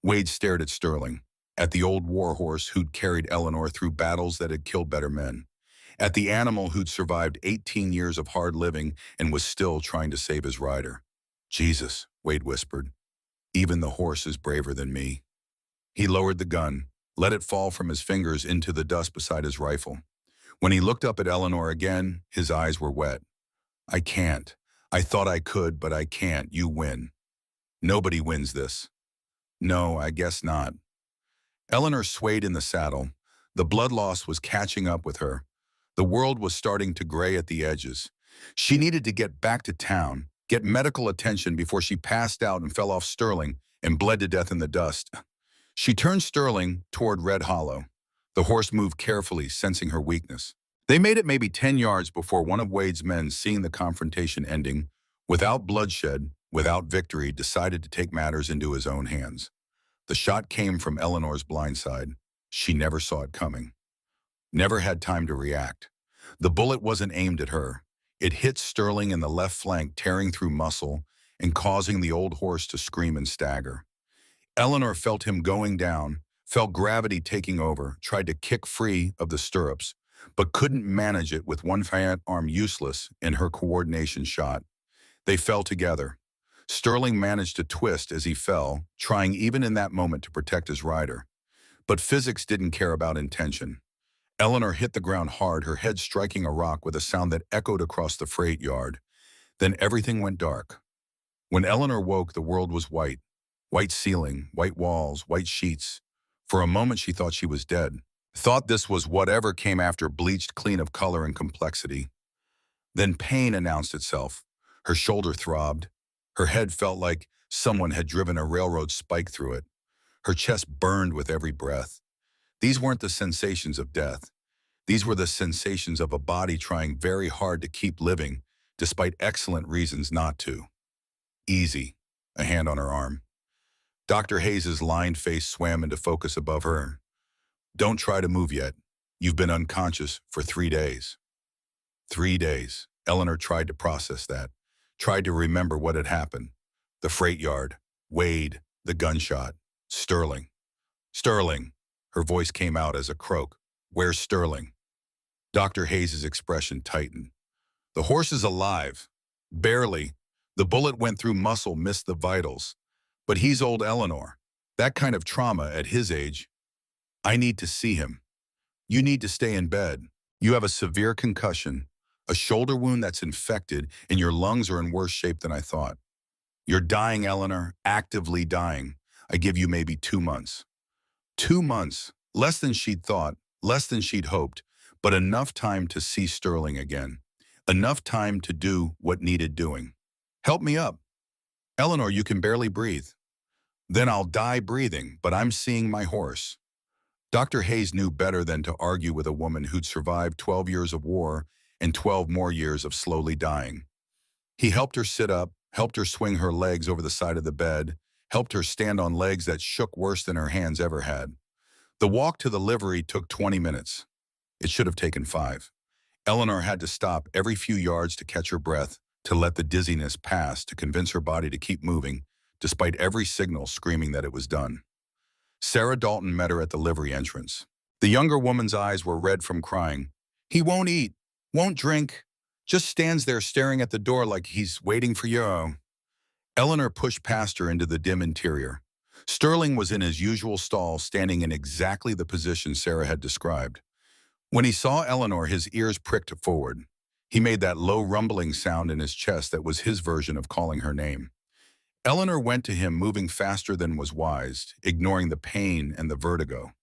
Wade stared at Sterling, at the old war horse who'd carried Eleanor through battles that had killed better men, at the animal who'd survived 18 years of hard living and was still trying to save his rider. "Jesus," Wade whispered, "even the horse is braver than me." He lowered the gun, let it fall from his fingers into the dust beside his rifle. When he looked up at Eleanor again, his eyes were wet. "I can't. I thought I could, but I can't. You win. Nobody wins this." "No, I guess not." Eleanor swayed in the saddle. The blood loss was catching up with her. The world was starting to gray at the edges. She needed to get back to town, get medical attention before she passed out and fell off Sterling and bled to death in the dust. She turned Sterling toward Red Hollow. The horse moved carefully, sensing her weakness. They made it maybe 10 yards before one of Wade's men, seeing the confrontation ending, without bloodshed, without victory, decided to take matters into his own hands. The shot came from Eleanor's blind side. She never saw it coming. Never had time to react. The bullet wasn't aimed at her. It hit Sterling in the left flank, tearing through muscle and causing the old horse to scream and stagger. Eleanor felt him going down, felt gravity taking over, tried to kick free of the stirrups, but couldn't manage it with one arm useless in her coordination shot. They fell together. Sterling managed to twist as he fell, trying even in that moment to protect his rider. But physics didn't care about intention. Eleanor hit the ground hard, her head striking a rock with a sound that echoed across the freight yard. Then everything went dark. When Eleanor woke, the world was white. White ceiling, white walls, white sheets. For a moment she thought she was dead. Thought this was whatever came after, bleached clean of color and complexity. Then pain announced itself. Her shoulder throbbed. Her head felt like someone had driven a railroad spike through it. Her chest burned with every breath. These weren't the sensations of death. These were the sensations of a body trying very hard to keep living, despite excellent reasons not to. "Easy," a hand on her arm. Dr. Hayes's lined face swam into focus above her. "Don't try to move yet. You've been unconscious for 3 days." 3 days. Eleanor tried to process that, tried to remember what had happened. The freight yard, Wade, the gunshot, Sterling. "Sterling." Her voice came out as a croak. "Where's Sterling?" Dr. Hayes's expression tightened. "The horse is alive. Barely. The bullet went through muscle, missed the vitals. But he's old Eleanor. That kind of trauma at his age. I need to see him. You need to stay in bed. You have a severe concussion, a shoulder wound that's infected, and your lungs are in worse shape than I thought. You're dying, Eleanor, actively dying. I give you maybe 2 months." 2 months, less than she'd thought, less than she'd hoped, but enough time to see Sterling again. Enough time to do what needed doing. "Help me up. Eleanor, you can barely breathe." "Then I'll die breathing, but I'm seeing my horse." Dr. Hayes knew better than to argue with a woman who'd survived 12 years of war and 12 more years of slowly dying. He helped her sit up, helped her swing her legs over the side of the bed, helped her stand on legs that shook worse than her hands ever had. The walk to the livery took 20 minutes. It should have taken 5. Eleanor had to stop every few yards to catch her breath, to let the dizziness pass, to convince her body to keep moving, despite every signal screaming that it was done. Sarah Dalton met her at the livery entrance. The younger woman's eyes were red from crying. "He won't eat, won't drink, just stands there staring at the door like he's waiting for you." Eleanor pushed past her into the dim interior. Sterling was in his usual stall, standing in exactly the position Sarah had described. When he saw Eleanor, his ears pricked forward. He made that low rumbling sound in his chest that was his version of calling her name. Eleanor went to him, moving faster than was wise, ignoring the pain and the vertigo.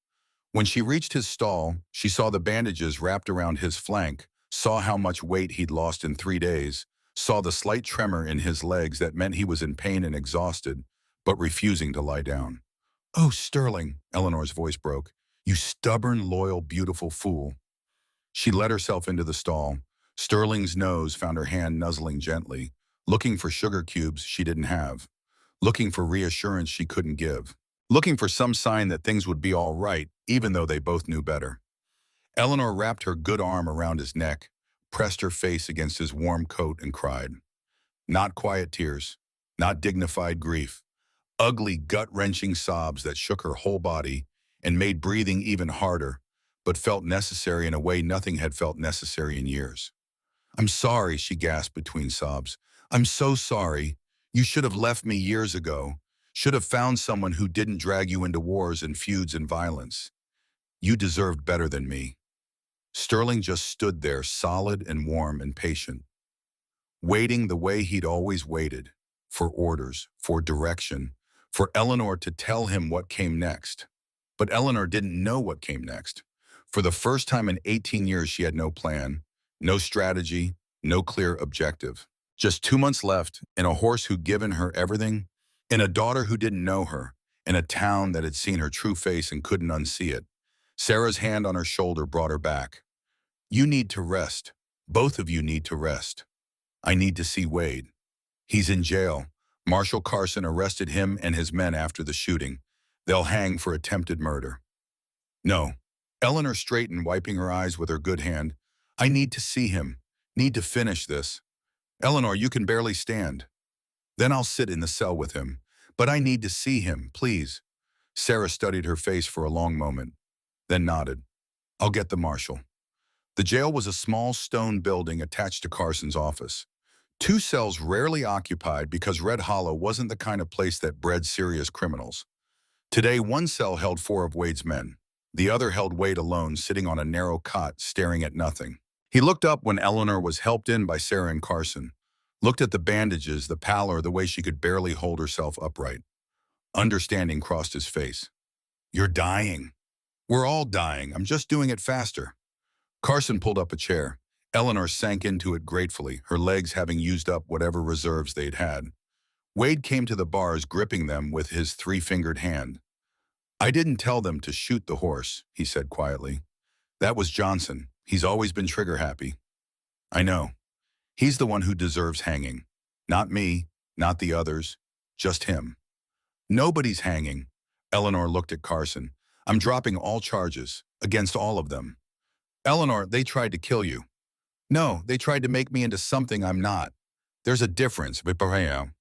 When she reached his stall, she saw the bandages wrapped around his flank, saw how much weight he'd lost in 3 days, saw the slight tremor in his legs that meant he was in pain and exhausted, but refusing to lie down. "Oh, Sterling," Eleanor's voice broke. "You stubborn, loyal, beautiful fool." She let herself into the stall. Sterling's nose found her hand nuzzling gently, looking for sugar cubes she didn't have, looking for reassurance she couldn't give, looking for some sign that things would be all right, even though they both knew better. Eleanor wrapped her good arm around his neck, pressed her face against his warm coat, and cried. Not quiet tears, not dignified grief, ugly, gut-wrenching sobs that shook her whole body and made breathing even harder, but felt necessary in a way nothing had felt necessary in years. "I'm sorry," she gasped between sobs. "I'm so sorry. You should have left me years ago. Should have found someone who didn't drag you into wars and feuds and violence. You deserved better than me." Sterling just stood there, solid and warm and patient, waiting the way he'd always waited, for orders, for direction, for Eleanor to tell him what came next. But Eleanor didn't know what came next. For the first time in 18 years, she had no plan, no strategy, no clear objective. Just 2 months left, and a horse who'd given her everything, and a daughter who didn't know her, and a town that had seen her true face and couldn't unsee it. Sarah's hand on her shoulder brought her back. "You need to rest. Both of you need to rest. I need to see Wade. He's in jail. Marshal Carson arrested him and his men after the shooting. They'll hang for attempted murder." "No." Eleanor straightened, wiping her eyes with her good hand. "I need to see him. Need to finish this." "Eleanor, you can barely stand." "Then I'll sit in the cell with him. But I need to see him, please." Sarah studied her face for a long moment, then nodded. "I'll get the marshal." The jail was a small stone building attached to Carson's office. 2 cells rarely occupied because Red Hollow wasn't the kind of place that bred serious criminals. Today, 1 cell held 4 of Wade's men. The other held Wade alone, sitting on a narrow cot, staring at nothing. He looked up when Eleanor was helped in by Sarah and Carson. Looked at the bandages, the pallor, the way she could barely hold herself upright. Understanding crossed his face. "You're dying." "We're all dying. I'm just doing it faster." Carson pulled up a chair. Eleanor sank into it gratefully, her legs having used up whatever reserves they'd had. Wade came to the bars, gripping them with his 3-fingered hand. "I didn't tell them to shoot the horse," he said quietly. "That was Johnson. He's always been trigger-happy." "I know. He's the one who deserves hanging. Not me, not the others, just him." "Nobody's hanging." Eleanor looked at Carson. "I'm dropping all charges, against all of them." "Eleanor, they tried to kill you." "No, they tried to make me into something I'm not. There's a difference, Vipario."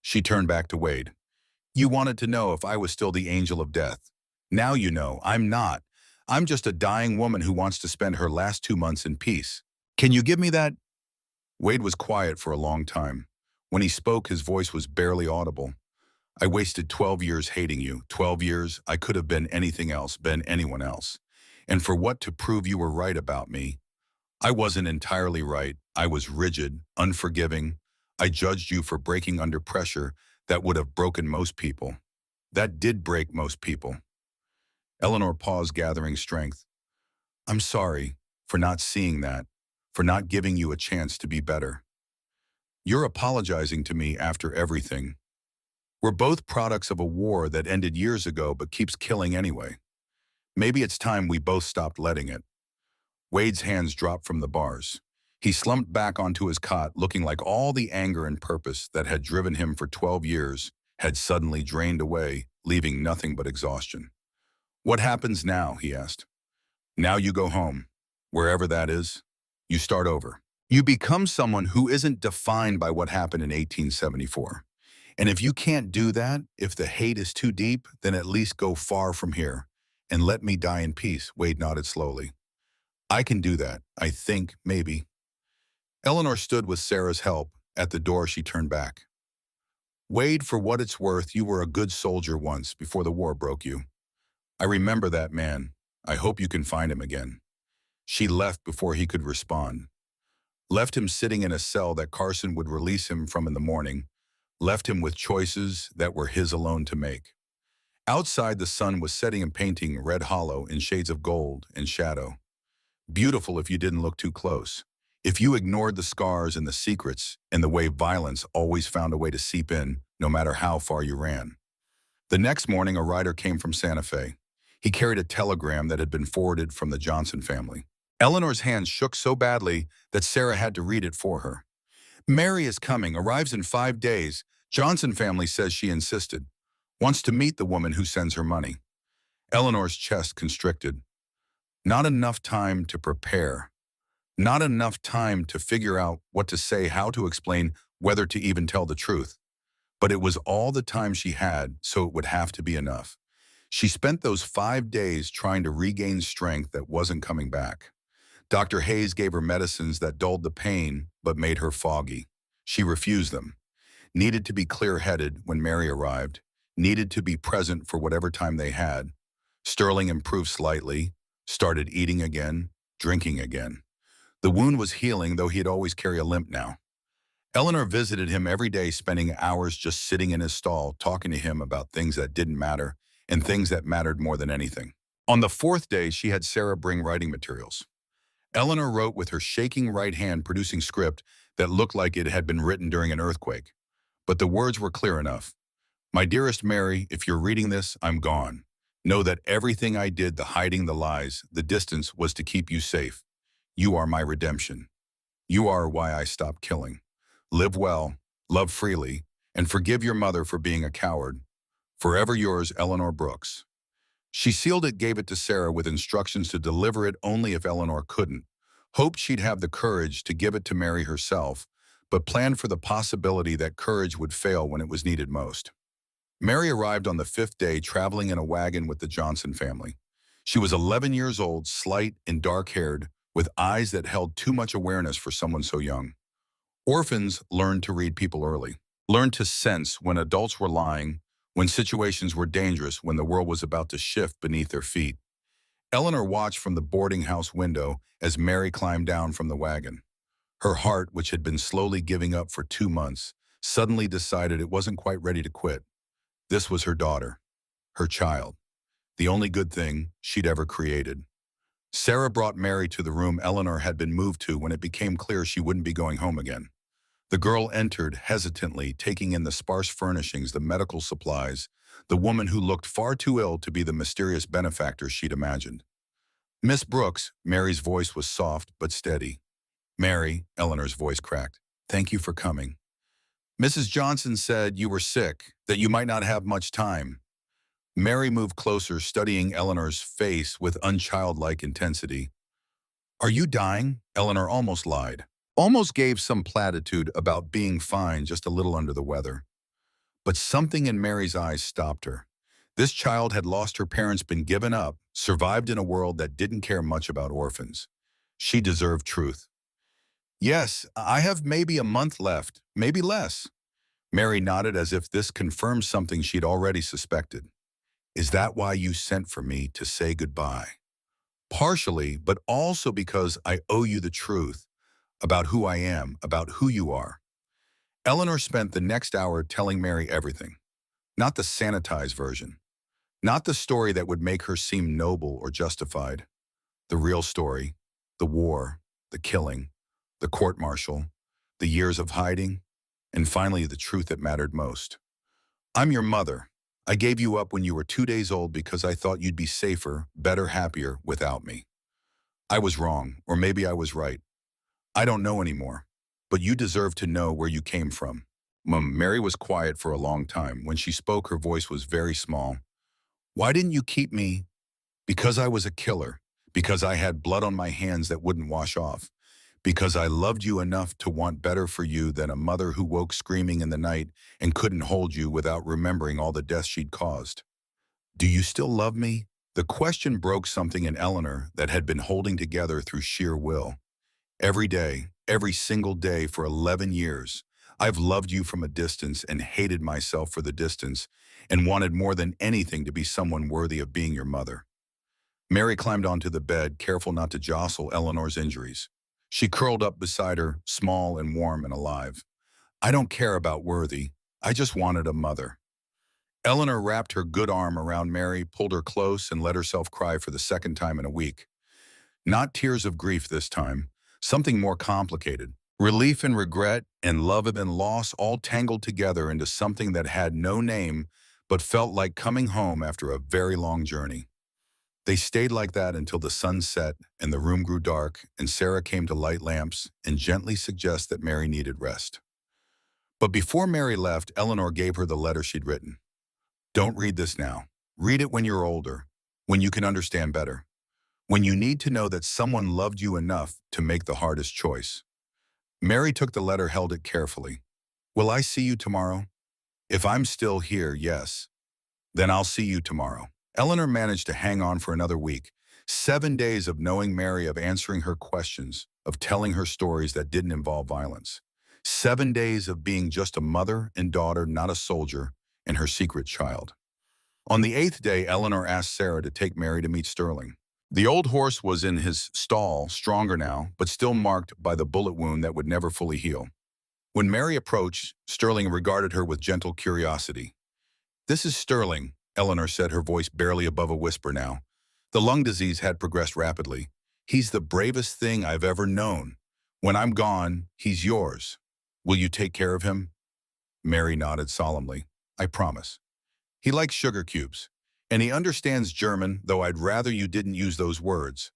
She turned back to Wade. "You wanted to know if I was still the angel of death. Now you know, I'm not. I'm just a dying woman who wants to spend her last 2 months in peace. Can you give me that?" Wade was quiet for a long time. When he spoke, his voice was barely audible. "I wasted 12 years hating you. 12 years, I could have been anything else, been anyone else. And for what, to prove you were right about me. I wasn't entirely right. I was rigid, unforgiving. I judged you for breaking under pressure that would have broken most people. That did break most people." Eleanor paused, gathering strength. "I'm sorry for not seeing that, for not giving you a chance to be better. You're apologizing to me after everything. We're both products of a war that ended years ago but keeps killing anyway. Maybe it's time we both stopped letting it." Wade's hands dropped from the bars. He slumped back onto his cot, looking like all the anger and purpose that had driven him for 12 years had suddenly drained away, leaving nothing but exhaustion. "What happens now?" he asked. "Now you go home, wherever that is. You start over. You become someone who isn't defined by what happened in 1874. And if you can't do that, if the hate is too deep, then at least go far from here and let me die in peace." Wade nodded slowly. "I can do that, I think, maybe." Eleanor stood with Sarah's help. At the door, she turned back. Wade, for what it's worth, you were a good soldier once before the war broke you. I remember that man. I hope you can find him again. She left before he could respond. Left him sitting in a cell that Carson would release him from in the morning. Left him with choices that were his alone to make. Outside, the sun was setting and painting Red Hollow in shades of gold and shadow. Beautiful if you didn't look too close. If you ignored the scars and the secrets and the way violence always found a way to seep in, no matter how far you ran. The next morning, a rider came from Santa Fe. He carried a telegram that had been forwarded from the Johnson family. Eleanor's hands shook so badly that Sarah had to read it for her. Mary is coming, arrives in 5 days. Johnson family says she insisted. Wants to meet the woman who sends her money. Eleanor's chest constricted. Not enough time to prepare. Not enough time to figure out what to say, how to explain, whether to even tell the truth. But it was all the time she had, so it would have to be enough. She spent those 5 days trying to regain strength that wasn't coming back. Dr. Hayes gave her medicines that dulled the pain but made her foggy. She refused them. Needed to be clear-headed when Mary arrived. Needed to be present for whatever time they had. Sterling improved slightly, started eating again, drinking again. The wound was healing, though he'd always carry a limp now. Eleanor visited him every day, spending hours just sitting in his stall, talking to him about things that didn't matter and things that mattered more than anything. On the 4th day, she had Sarah bring writing materials. Eleanor wrote with her shaking right hand, producing script that looked like it had been written during an earthquake. But the words were clear enough. My dearest Mary, if you're reading this, I'm gone. Know that everything I did, the hiding, the lies, the distance, was to keep you safe. You are my redemption. You are why I stopped killing. Live well, love freely, and forgive your mother for being a coward. Forever yours, Eleanor Brooks. She sealed it, gave it to Sarah with instructions to deliver it only if Eleanor couldn't. Hoped she'd have the courage to give it to Mary herself, but planned for the possibility that courage would fail when it was needed most. Mary arrived on the 5th day, traveling in a wagon with the Johnson family. She was 11 years old, slight and dark-haired, with eyes that held too much awareness for someone so young. Orphans learned to read people early, learned to sense when adults were lying, when situations were dangerous, when the world was about to shift beneath their feet. Eleanor watched from the boarding house window as Mary climbed down from the wagon. Her heart, which had been slowly giving up for 2 months, suddenly decided it wasn't quite ready to quit. This was her daughter, her child, the only good thing she'd ever created. Sarah brought Mary to the room Eleanor had been moved to when it became clear she wouldn't be going home again. The girl entered hesitantly, taking in the sparse furnishings, the medical supplies, the woman who looked far too ill to be the mysterious benefactor she'd imagined. Miss Brooks, Mary's voice was soft but steady. Mary, Eleanor's voice cracked. Thank you for coming. Mrs. Johnson said you were sick, that you might not have much time. Mary moved closer, studying Eleanor's face with unchildlike intensity. Are you dying? Eleanor almost lied. Almost gave some platitude about being fine, just a little under the weather. But something in Mary's eyes stopped her. This child had lost her parents, been given up, survived in a world that didn't care much about orphans. She deserved truth. Yes, I have maybe a month left, maybe less. Mary nodded as if this confirmed something she'd already suspected. Is that why you sent for me, to say goodbye? Partially, but also because I owe you the truth about who I am, about who you are. Eleanor spent the next hour telling Mary everything. Not the sanitized version. Not the story that would make her seem noble or justified. The real story. The war, the killing, the court-martial, the years of hiding, and finally the truth that mattered most. I'm your mother. I gave you up when you were 2 days old because I thought you'd be safer, better, happier without me. I was wrong, or maybe I was right. I don't know anymore, but you deserve to know where you came from. Mary was quiet for a long time. When she spoke, her voice was very small. Why didn't you keep me? Because I was a killer. Because I had blood on my hands that wouldn't wash off. Because I loved you enough to want better for you than a mother who woke screaming in the night and couldn't hold you without remembering all the deaths she'd caused. Do you still love me? The question broke something in Eleanor that had been holding together through sheer will. Every day, every single day for 11 years, I've loved you from a distance and hated myself for the distance and wanted more than anything to be someone worthy of being your mother. Mary climbed onto the bed, careful not to jostle Eleanor's injuries. She curled up beside her, small and warm and alive. I don't care about worthy. I just wanted a mother. Eleanor wrapped her good arm around Mary, pulled her close, and let herself cry for the second time in a week. Not tears of grief this time, something more complicated. Relief and regret and love and loss all tangled together into something that had no name but felt like coming home after a very long journey. They stayed like that until the sun set and the room grew dark and Sarah came to light lamps and gently suggest that Mary needed rest. But before Mary left, Eleanor gave her the letter she'd written. Don't read this now. Read it when you're older, when you can understand better, when you need to know that someone loved you enough to make the hardest choice. Mary took the letter, held it carefully. Will I see you tomorrow? If I'm still here, yes. Then I'll see you tomorrow. Eleanor managed to hang on for another week. 7 days of knowing Mary, of answering her questions, of telling her stories that didn't involve violence. 7 days of being just a mother and daughter, not a soldier, and her secret child. On the 8th day, Eleanor asked Sarah to take Mary to meet Sterling. The old horse was in his stall, stronger now, but still marked by the bullet wound that would never fully heal. When Mary approached, Sterling regarded her with gentle curiosity. This is Sterling, Eleanor said, her voice barely above a whisper now. The lung disease had progressed rapidly. He's the bravest thing I've ever known. When I'm gone, he's yours. Will you take care of him? Mary nodded solemnly. I promise. He likes sugar cubes. And he understands German, though I'd rather you didn't use those words.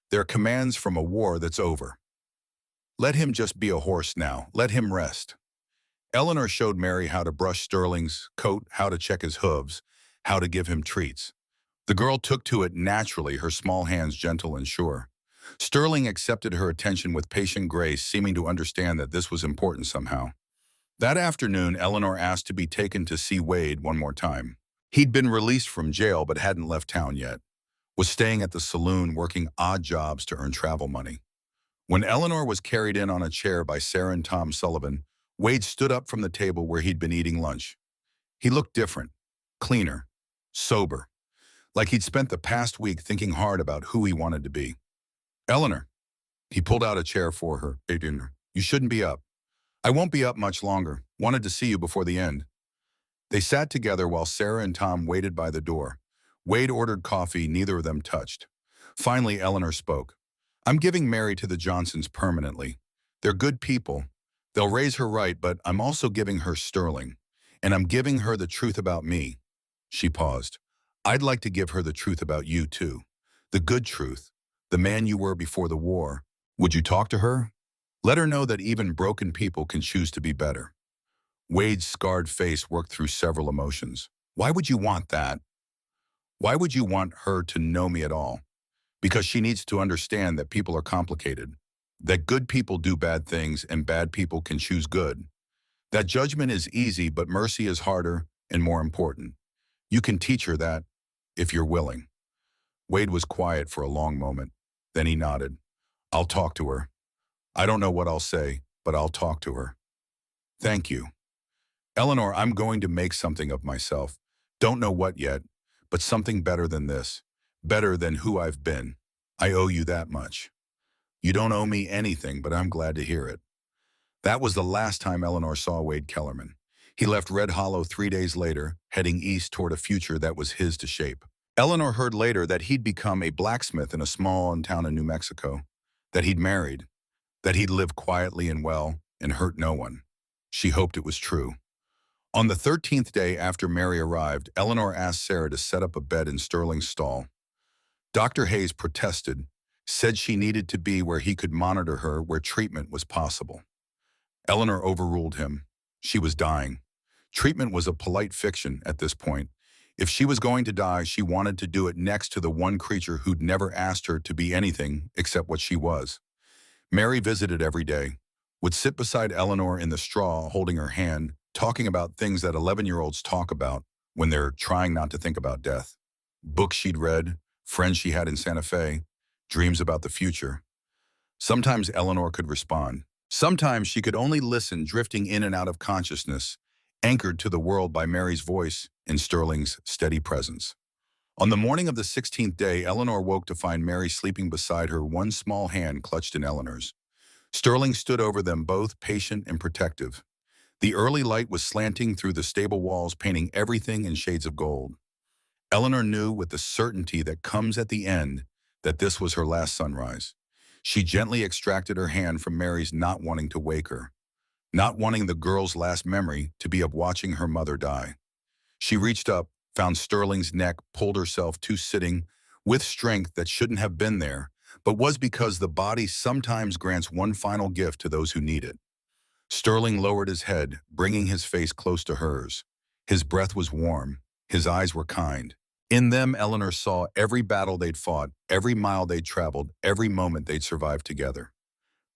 They're commands from a war that's over. Let him just be a horse now. Let him rest. Eleanor showed Mary how to brush Sterling's coat, how to check his hooves, how to give him treats. The girl took to it naturally, her small hands gentle and sure. Sterling accepted her attention with patient grace, seeming to understand that this was important somehow. That afternoon, Eleanor asked to be taken to see Wade one more time. He'd been released from jail but hadn't left town yet, was staying at the saloon working odd jobs to earn travel money. When Eleanor was carried in on a chair by Sarah and Tom Sullivan, Wade stood up from the table where he'd been eating lunch. He looked different, cleaner, sober, like he'd spent the past week thinking hard about who he wanted to be. Eleanor, he pulled out a chair for her. Hey, dinner. You shouldn't be up. I won't be up much longer. Wanted to see you before the end. They sat together while Sarah and Tom waited by the door. Wade ordered coffee, neither of them touched. Finally, Eleanor spoke. I'm giving Mary to the Johnsons permanently. They're good people. They'll raise her right, but I'm also giving her Sterling. And I'm giving her the truth about me. She paused. I'd like to give her the truth about you, too. The good truth. The man you were before the war. Would you talk to her? Let her know that even broken people can choose to be better. Wade's scarred face worked through several emotions. Why would you want that? Why would you want her to know me at all? Because she needs to understand that people are complicated. That good people do bad things and bad people can choose good. That judgment is easy, but mercy is harder and more important. You can teach her that if you're willing. Wade was quiet for a long moment. Then he nodded. I'll talk to her. I don't know what I'll say, but I'll talk to her. Thank you. Eleanor, I'm going to make something of myself. Don't know what yet, but something better than this. Better than who I've been. I owe you that much. You don't owe me anything, but I'm glad to hear it. That was the last time Eleanor saw Wade Kellerman. He left Red Hollow 3 days later, heading east toward a future that was his to shape. Eleanor heard later that he'd become a blacksmith in a small town in New Mexico, that he'd married, that he'd lived quietly and well and hurt no one. She hoped it was true. On the 13th day after Mary arrived, Eleanor asked Sarah to set up a bed in Sterling's stall. Dr. Hayes protested, said she needed to be where he could monitor her, where treatment was possible. Eleanor overruled him. She was dying. Treatment was a polite fiction at this point. If she was going to die, she wanted to do it next to the one creature who'd never asked her to be anything except what she was. Mary visited every day, would sit beside Eleanor in the straw, holding her hand, talking about things that 11-year-olds talk about when they're trying not to think about death. Books she'd read, friends she had in Santa Fe, dreams about the future. Sometimes Eleanor could respond. Sometimes she could only listen, drifting in and out of consciousness, anchored to the world by Mary's voice and Sterling's steady presence. On the morning of the 16th day, Eleanor woke to find Mary sleeping beside her, one small hand clutched in Eleanor's. Sterling stood over them both, patient and protective. The early light was slanting through the stable walls, painting everything in shades of gold. Eleanor knew with the certainty that comes at the end that this was her last sunrise. She gently extracted her hand from Mary's, not wanting to wake her, not wanting the girl's last memory to be of watching her mother die. She reached up, found Sterling's neck, pulled herself to sitting with strength that shouldn't have been there, but was because the body sometimes grants one final gift to those who need it. Sterling lowered his head, bringing his face close to hers. His breath was warm. His eyes were kind. In them, Eleanor saw every battle they'd fought, every mile they'd traveled, every moment they'd survived together.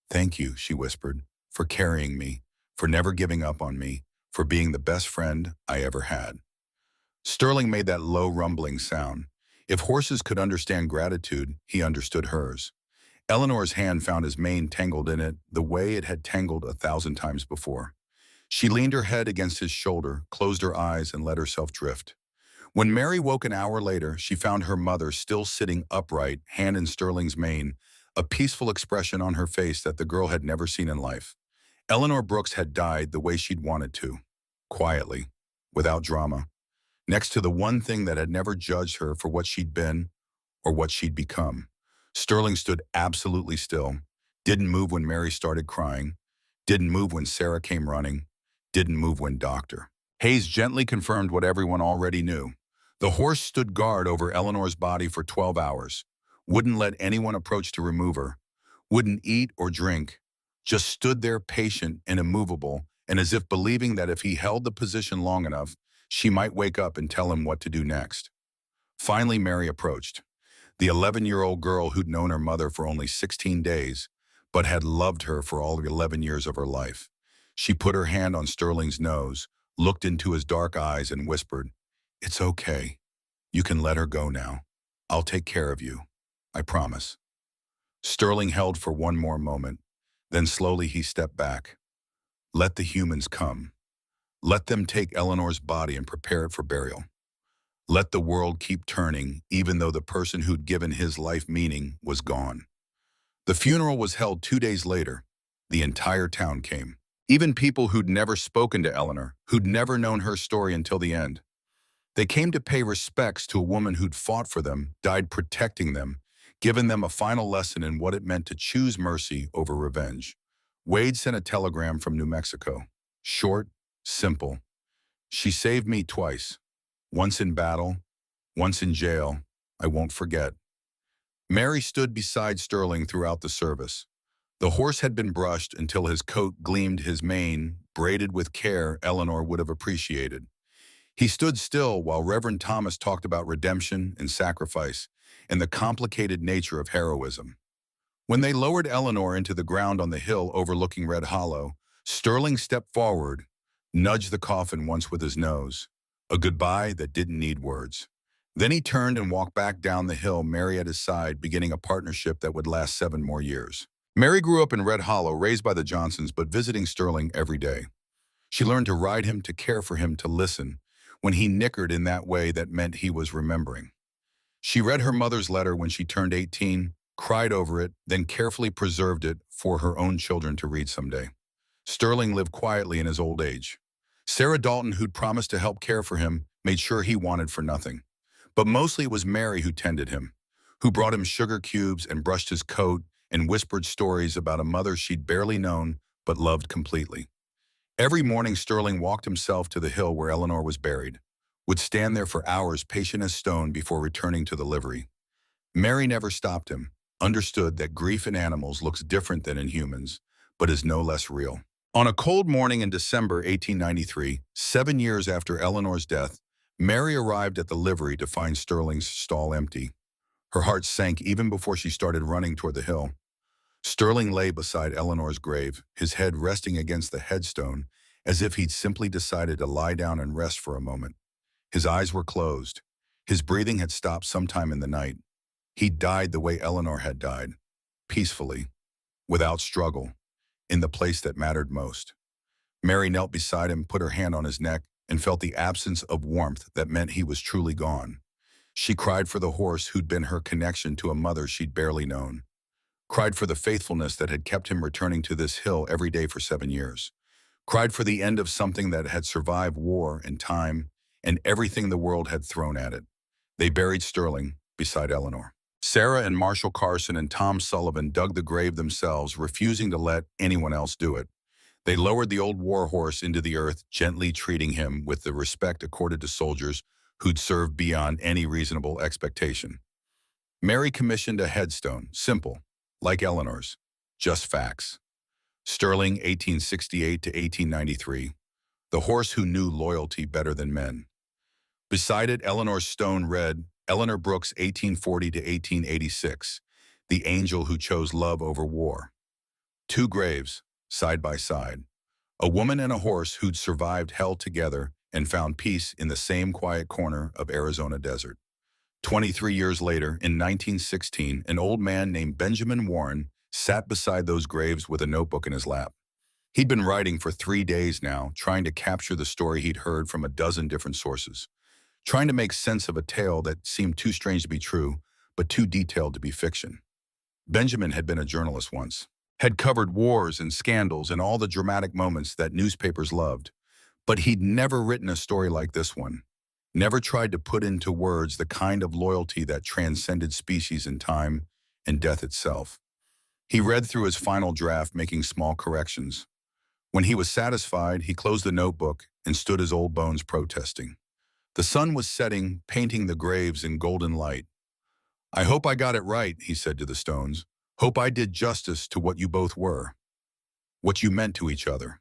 "Thank you," she whispered, "for carrying me, for never giving up on me, for being the best friend I ever had." Sterling made that low, rumbling sound. If horses could understand gratitude, he understood hers. Eleanor's hand found his mane tangled in it, the way it had tangled 1,000 times before. She leaned her head against his shoulder, closed her eyes, and let herself drift. When Mary woke an hour later, she found her mother still sitting upright, hand in Sterling's mane, a peaceful expression on her face that the girl had never seen in life. Eleanor Brooks had died the way she'd wanted to, quietly, without drama, next to the one thing that had never judged her for what she'd been or what she'd become. Sterling stood absolutely still, didn't move when Mary started crying, didn't move when Sarah came running, didn't move when Dr. Hayes gently confirmed what everyone already knew. The horse stood guard over Eleanor's body for 12 hours, wouldn't let anyone approach to remove her, wouldn't eat or drink, just stood there patient and immovable, and as if believing that if he held the position long enough, she might wake up and tell him what to do next. Finally, Mary approached. The 11-year-old girl who'd known her mother for only 16 days, but had loved her for all the 11 years of her life. She put her hand on Sterling's nose, looked into his dark eyes, and whispered, "It's okay. You can let her go now. I'll take care of you. I promise." Sterling held for one more moment. Then slowly he stepped back. Let the humans come. Let them take Eleanor's body and prepare it for burial. Let the world keep turning, even though the person who'd given his life meaning was gone. The funeral was held 2 days later. The entire town came. Even people who'd never spoken to Eleanor, who'd never known her story until the end. They came to pay respects to a woman who'd fought for them, died protecting them, given them a final lesson in what it meant to choose mercy over revenge. Wade sent a telegram from New Mexico. Short, simple. "She saved me twice. Once in battle, once in jail. I won't forget." Mary stood beside Sterling throughout the service. The horse had been brushed until his coat gleamed, his mane, braided with care Eleanor would have appreciated. He stood still while Reverend Thomas talked about redemption and sacrifice and the complicated nature of heroism. When they lowered Eleanor into the ground on the hill overlooking Red Hollow, Sterling stepped forward, nudged the coffin once with his nose, a goodbye that didn't need words. Then he turned and walked back down the hill, Mary at his side, beginning a partnership that would last 7 more years. Mary grew up in Red Hollow, raised by the Johnsons, but visiting Sterling every day. She learned to ride him, to care for him, to listen. When he nickered in that way, that meant he was remembering. She read her mother's letter when she turned 18, cried over it, then carefully preserved it for her own children to read someday. Sterling lived quietly in his old age. Sarah Dalton, who'd promised to help care for him, made sure he wanted for nothing. But mostly it was Mary who tended him, who brought him sugar cubes and brushed his coat and whispered stories about a mother she'd barely known but loved completely. Every morning, Sterling walked himself to the hill where Eleanor was buried, would stand there for hours patient as stone before returning to the livery. Mary never stopped him, understood that grief in animals looks different than in humans, but is no less real. On a cold morning in December 1893, 7 years after Eleanor's death, Mary arrived at the livery to find Sterling's stall empty. Her heart sank even before she started running toward the hill. Sterling lay beside Eleanor's grave, his head resting against the headstone, as if he'd simply decided to lie down and rest for a moment. His eyes were closed. His breathing had stopped sometime in the night. He died the way Eleanor had died, peacefully, without struggle, in the place that mattered most. Mary knelt beside him, put her hand on his neck, and felt the absence of warmth that meant he was truly gone. She cried for the horse who'd been her connection to a mother she'd barely known. Cried for the faithfulness that had kept him returning to this hill every day for 7 years. Cried for the end of something that had survived war and time and everything the world had thrown at it. They buried Sterling beside Eleanor. Sarah and Marshall Carson and Tom Sullivan dug the grave themselves, refusing to let anyone else do it. They lowered the old war horse into the earth, gently treating him with the respect accorded to soldiers who'd served beyond any reasonable expectation. Mary commissioned a headstone, simple, like Eleanor's, just facts. Sterling, 1868 to 1893, the horse who knew loyalty better than men. Beside it, Eleanor's stone read, Eleanor Brooks, 1840 to 1886, the angel who chose love over war. Two graves, side by side. A woman and a horse who'd survived hell together and found peace in the same quiet corner of Arizona desert. 23 years later, in 1916, an old man named Benjamin Warren sat beside those graves with a notebook in his lap. He'd been writing for 3 days now, trying to capture the story he'd heard from a dozen different sources, trying to make sense of a tale that seemed too strange to be true, but too detailed to be fiction. Benjamin had been a journalist once, had covered wars and scandals and all the dramatic moments that newspapers loved, but he'd never written a story like this one, never tried to put into words the kind of loyalty that transcended species and time and death itself. He read through his final draft, making small corrections. When he was satisfied, he closed the notebook and stood his old bones protesting. The sun was setting, painting the graves in golden light. "I hope I got it right," he said to the stones. "Hope I did justice to what you both were, what you meant to each other."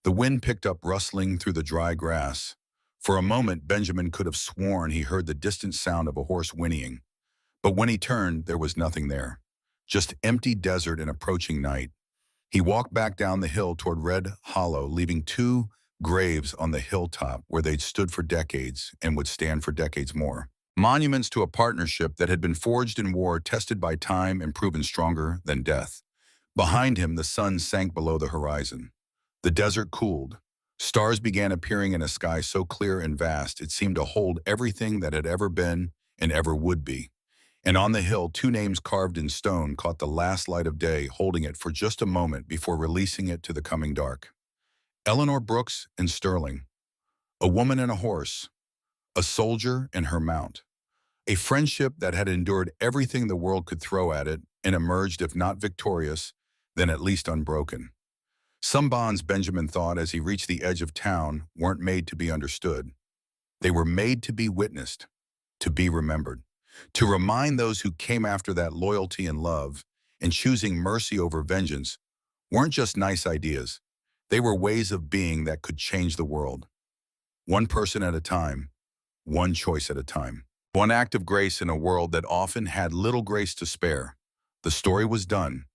The wind picked up, rustling through the dry grass. For a moment, Benjamin could have sworn he heard the distant sound of a horse whinnying. But when he turned, there was nothing there, just empty desert and approaching night. He walked back down the hill toward Red Hollow, leaving two graves on the hilltop where they'd stood for decades and would stand for decades more. Monuments to a partnership that had been forged in war, tested by time and proven stronger than death. Behind him, the sun sank below the horizon. The desert cooled. Stars began appearing in a sky so clear and vast it seemed to hold everything that had ever been and ever would be. And on the hill, two names carved in stone caught the last light of day, holding it for just a moment before releasing it to the coming dark. Eleanor Brooks and Sterling. A woman and a horse. A soldier and her mount. A friendship that had endured everything the world could throw at it and emerged, if not victorious, then at least unbroken. Some bonds, Benjamin thought as he reached the edge of town, weren't made to be understood. They were made to be witnessed, to be remembered, to remind those who came after that loyalty and love and choosing mercy over vengeance weren't just nice ideas. They were ways of being that could change the world. One person at a time, one choice at a time. One act of grace in a world that often had little grace to spare. The story was done.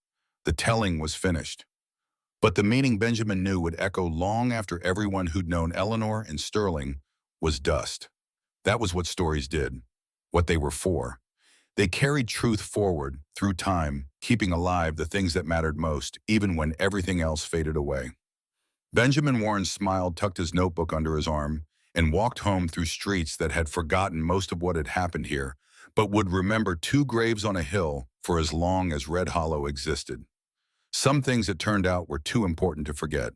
The telling was finished. But the meaning, Benjamin knew, would echo long after everyone who'd known Eleanor and Sterling was dust. That was what stories did, what they were for. They carried truth forward through time, keeping alive the things that mattered most, even when everything else faded away. Benjamin Warren smiled, tucked his notebook under his arm, and walked home through streets that had forgotten most of what had happened here, but would remember two graves on a hill for as long as Red Hollow existed. Some things, it turned out, were too important to forget.